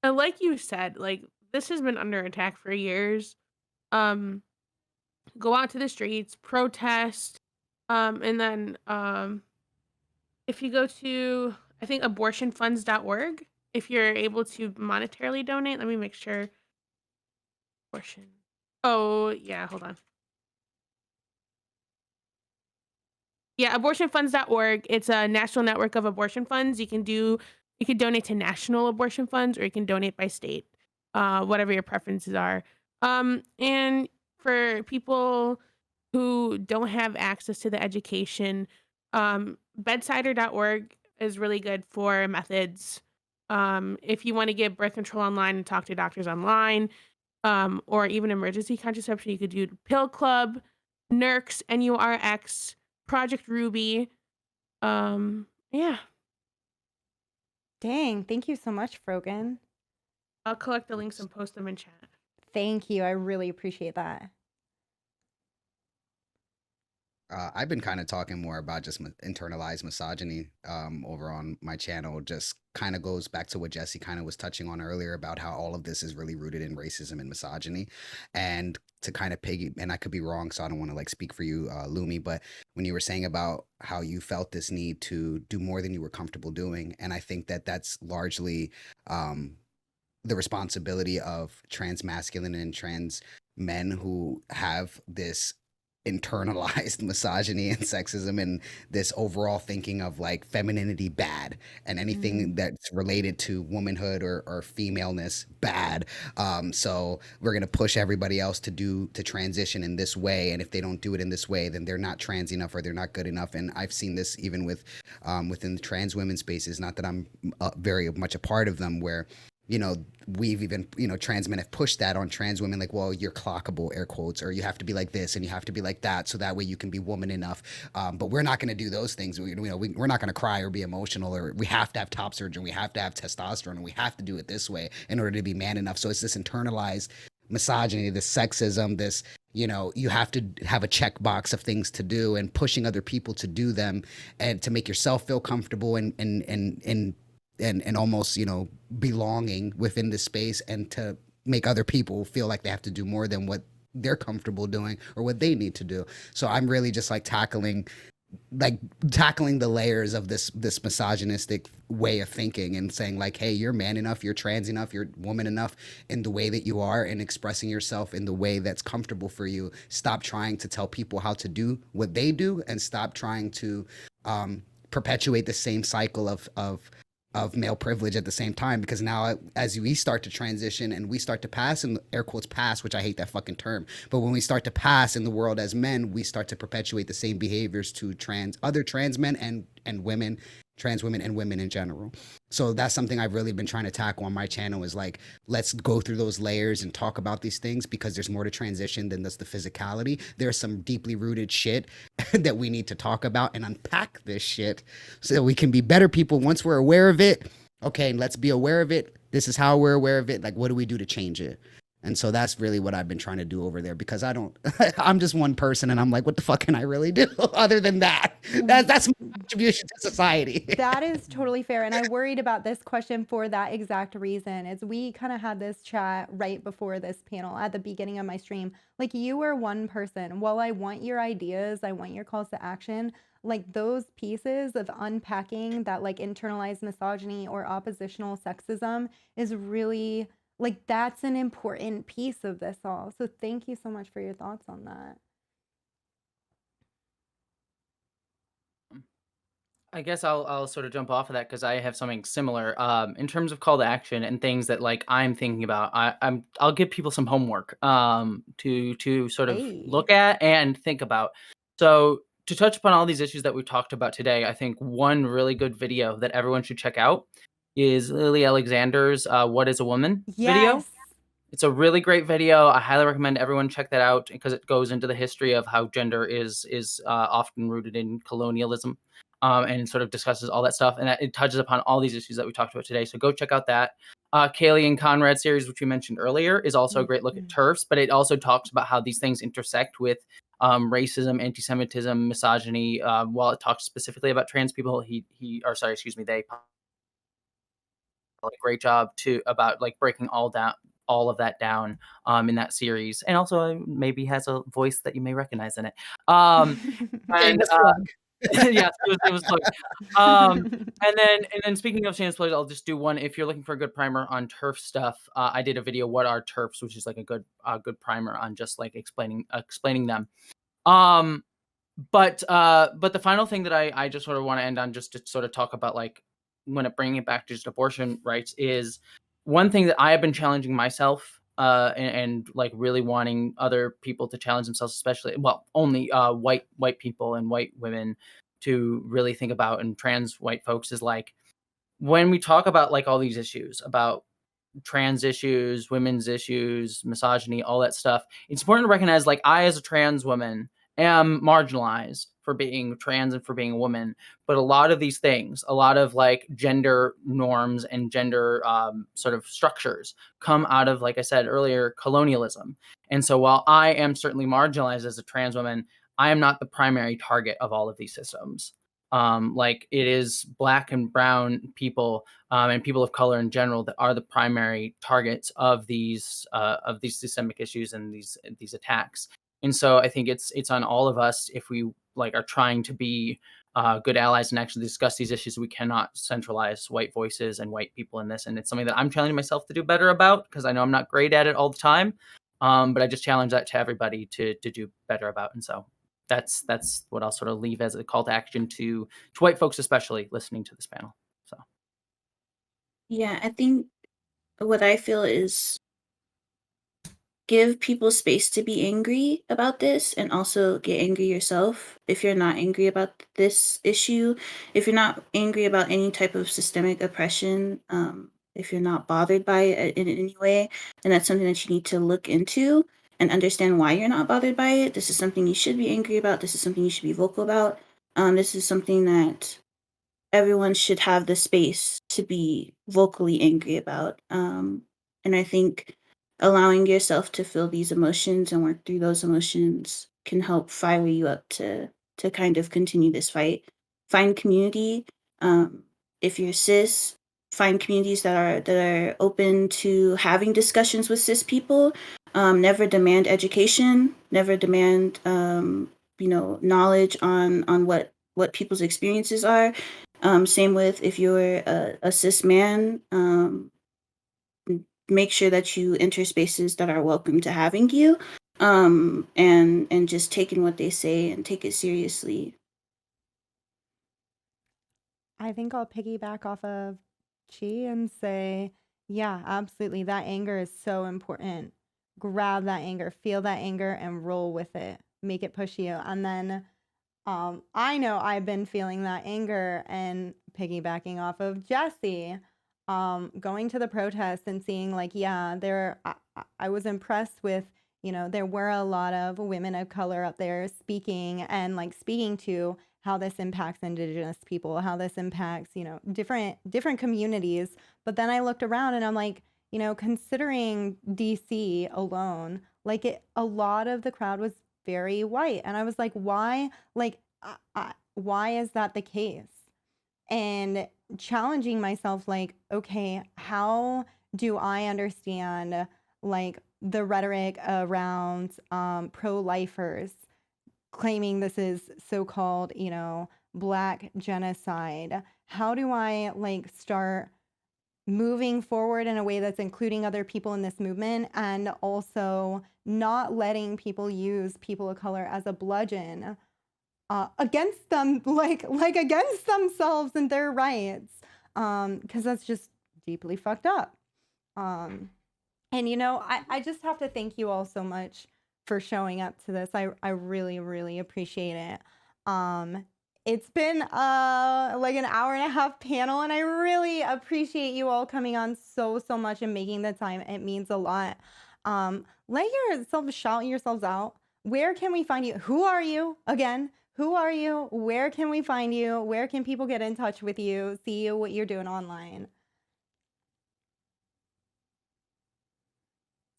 like you said, like this has been under attack for years. go out to the streets, protest, and then if you go to, I think, abortionfunds.org, if you're able to monetarily donate, let me make sure. Abortion. Oh, yeah, hold on. Yeah, abortionfunds.org. It's a national network of abortion funds. You can donate to national abortion funds, or you can donate by state, whatever your preferences are. And for people who don't have access to the education, bedsider.org is really good for methods. If you want to get birth control online and talk to doctors online, or even emergency contraception, you could do Pill Club, Nurx, NURX, Project Ruby. Yeah, Dang, thank you so much, Frogan. I'll collect the links and post them in chat. Thank you. I really appreciate that. I've been kind of talking more about just internalized misogyny over on my channel. Just kind of goes back to what Jesse kind of was touching on earlier about how all of this is really rooted in racism and misogyny. And to kind of and I could be wrong, so I don't want to like speak for you, Lumi, but when you were saying about how you felt this need to do more than you were comfortable doing, and I think that that's largely the responsibility of trans masculine and trans men who have this internalized misogyny and sexism and this overall thinking of like femininity bad and anything that's related to womanhood or femaleness bad. So we're gonna push everybody else to transition in this way, and if they don't do it in this way, then they're not trans enough or they're not good enough. And I've seen this even with within the trans women spaces. Not that I'm very much a part of them, where we've even, trans men have pushed that on trans women, like, well, you're clockable, air quotes, or you have to be like this and you have to be like that, so that way you can be woman enough. But we're not going to do those things. We're not going to cry or be emotional, or we have to have top surgery, we have to have testosterone, and we have to do it this way in order to be man enough. So it's this internalized misogyny, this sexism, this, you have to have a checkbox of things to do and pushing other people to do them and to make yourself feel comfortable and almost, belonging within this space, and to make other people feel like they have to do more than what they're comfortable doing or what they need to do. So I'm really just like tackling the layers of this misogynistic way of thinking and saying like, hey, you're man enough, you're trans enough, you're woman enough in the way that you are, and expressing yourself in the way that's comfortable for you. Stop trying to tell people how to do what they do, and stop trying to perpetuate the same cycle of male privilege at the same time. Because now as we start to transition and we start to pass, and air quotes pass, which I hate that fucking term, but when we start to pass in the world as men, we start to perpetuate the same behaviors to other trans men and women, trans women and women in general. So that's something I've really been trying to tackle on my channel, is like, let's go through those layers and talk about these things, because there's more to transition than just the physicality. There's some deeply rooted shit that we need to talk about and unpack this shit so that we can be better people once we're aware of it. Okay, let's be aware of it. This is how we're aware of it. Like, what do we do to change it? And so that's really what I've been trying to do over there, because I'm just one person, and I'm like, what the fuck can I really do other than that? That's my contribution to society. That is totally fair. And I worried about this question for that exact reason. Is we kind of had this chat right before this panel at the beginning of my stream. Like, you are one person. While I want your ideas, I want your calls to action, like those pieces of unpacking that like internalized misogyny or oppositional sexism is really like, that's an important piece of this all. So thank you so much for your thoughts on that. I guess I'll sort of jump off of that, because I have something similar in terms of call to action and things that like I'm thinking about. I'll give people some homework to sort of look at and think about. So to touch upon all these issues that we talked about today, I think one really good video that everyone should check out is Lily Alexander's "What Is a Woman" video. It's a really great video. I highly recommend everyone check that out, because it goes into the history of how gender is often rooted in colonialism, and sort of discusses all that stuff. And it touches upon all these issues that we talked about today. So go check out that. Kaylee and Conrad's series, which we mentioned earlier, is also a great look at TERFs, but it also talks about how these things intersect with racism, anti-Semitism, misogyny. While it talks specifically about trans people, they a great job about like breaking all all of that down in that series, and also maybe has a voice that you may recognize in it. And Shameless plug. yes, it was like, and then speaking of shameless plugs, I'll just do one. If you're looking for a good primer on turf stuff, I did a video, "What are turfs," which is like a good primer on just like explaining them. But the final thing that I just sort of want to end on, just to sort of talk about, like, when it bringing it back to just abortion rights, is one thing that I have been challenging myself, and like really wanting other people to challenge themselves, especially, well, only white people and white women to really think about, and trans white folks, is like, when we talk about like all these issues about trans issues, women's issues, misogyny, all that stuff, it's important to recognize, like, I as a trans woman am marginalized for being trans and for being a woman, but a lot of these things, a lot of like gender norms and gender sort of structures come out of, like I said earlier, colonialism. And so while I am certainly marginalized as a trans woman, I am not the primary target of all of these systems. Like, it is Black and brown people, and people of color in general, that are the primary targets of these systemic issues and these attacks. And so I think it's on all of us, if we like are trying to be good allies and actually discuss these issues. We cannot centralize white voices and white people in this, and it's something that I'm challenging myself to do better about, because I know I'm not great at it all the time. But I just challenge that to everybody to do better about. And so that's what I'll sort of leave as a call to action to white folks, especially listening to this panel. So Yeah, I think what I feel is give people space to be angry about this, and also get angry yourself if you're not angry about this issue. If you're not angry about any type of systemic oppression, if you're not bothered by it in any way, then that's something that you need to look into and understand why you're not bothered by it. This is something you should be angry about. This is something you should be vocal about. This is something that everyone should have the space to be vocally angry about. And I think allowing yourself to feel these emotions and work through those emotions can help fire you up to kind of continue this fight. Find community. If you're cis, find communities that are open to having discussions with cis people. Never demand education. Never demand knowledge on what people's experiences are. Same with if you're a cis man, make sure that you enter spaces that are welcome to having you, and just take in what they say and take it seriously. I think I'll piggyback off of Chi and say, yeah, absolutely. That anger is so important. Grab that anger, feel that anger, and roll with it. Make it push you. And then I know I've been feeling that anger, and piggybacking off of Jesse, going to the protest and seeing, like, yeah, I was impressed with, there were a lot of women of color up there speaking, and like speaking to how this impacts Indigenous people, how this impacts, different communities. But then I looked around and I'm like, considering DC alone, like, a lot of the crowd was very white. And I was like, why? Like, why is that the case? And challenging myself, like, okay, how do I understand, like, the rhetoric around pro-lifers claiming this is so-called, Black genocide? How do I, like, start moving forward in a way that's including other people in this movement, and also not letting people use people of color as a bludgeon against them, like against themselves and their rights, because that's just deeply fucked up. And I just have to thank you all so much for showing up to this. I really, really appreciate it. It's been like an hour and a half panel, and I really appreciate you all coming on so much and making the time. It means a lot. Let yourself shout yourselves out. Where can we find you? Who are you? Again, who are you? Where can we find you? Where can people get in touch with you, see you, what you're doing online?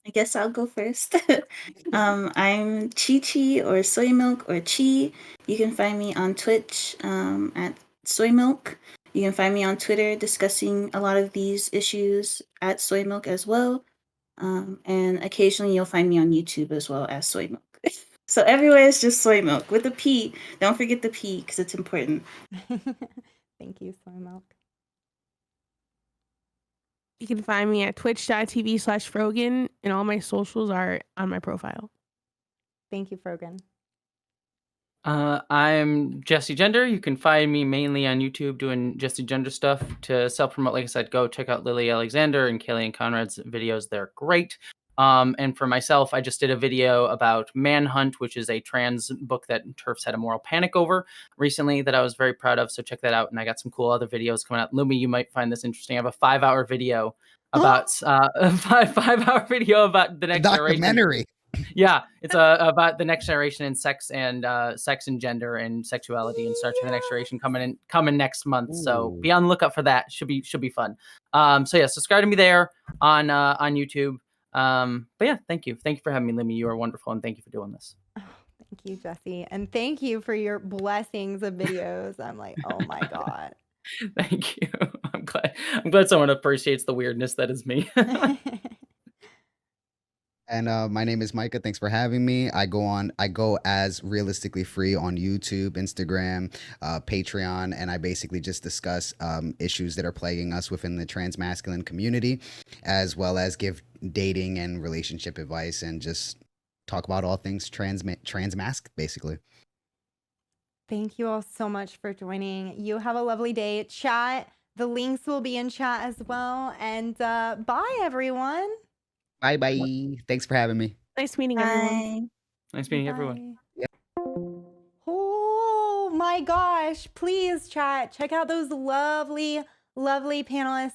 I guess I'll go first. I'm Chi Chi, or Soy Milk, or Chi. You can find me on Twitch at Soy Milk. You can find me on Twitter discussing a lot of these issues at Soy Milk as well. And occasionally you'll find me on YouTube as well as Soy Milk. So everywhere is just Soy Milk with a P. Don't forget the P because it's important. Thank you, Soy Milk. You can find me at twitch.tv/Frogan, and all my socials are on my profile. Thank you, Frogan. I'm Jesse Gender. You can find me mainly on YouTube doing Jesse Gender stuff. To self-promote, like I said, go check out Lily Alexander and Kaylee Conrad's videos. They're great. And for myself, I just did a video about Manhunt, which is a trans book that TERFs had a moral panic over recently that I was very proud of. So check that out. And I got some cool other videos coming out. Lumi, you might find this interesting. I have a 5-hour video about a 5-hour video about the A next generation. documentary. Yeah, it's about the next generation and sex and gender and sexuality and Star Trek: The Next Generation coming next month. So Ooh. be on the lookout for that. Should be fun. So yeah, subscribe to me there on YouTube. But yeah, thank you for having me, Limmy. You are wonderful, and thank you for doing this. Oh, thank you, Jesse, and thank you for your blessings of videos. I'm like, oh my god. Thank you. I'm glad someone appreciates the weirdness that is me. And my name is Micah. Thanks for having me. I go as Realistically Free on YouTube, Instagram, Patreon, and I basically just discuss issues that are plaguing us within the trans masculine community, as well as give dating and relationship advice and just talk about all things trans mask, basically. Thank you all so much for joining. You have a lovely day. Chat, the links will be in chat as well. And bye, everyone. Bye bye. Thanks for having me. Nice meeting everyone. Bye. Nice meeting everyone. Oh my gosh. Please, chat, check out those lovely, lovely panelists.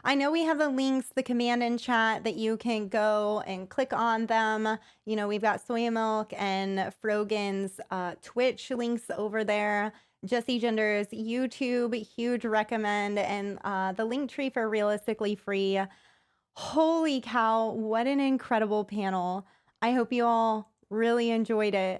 I know we have the links, the command in chat that you can go and click on them. You know, we've got Soy Milk and Frogan's Twitch links over there. Jesse Gender's YouTube, huge recommend. And the link tree for Realistically Free. Holy cow, what an incredible panel. I hope you all really enjoyed it.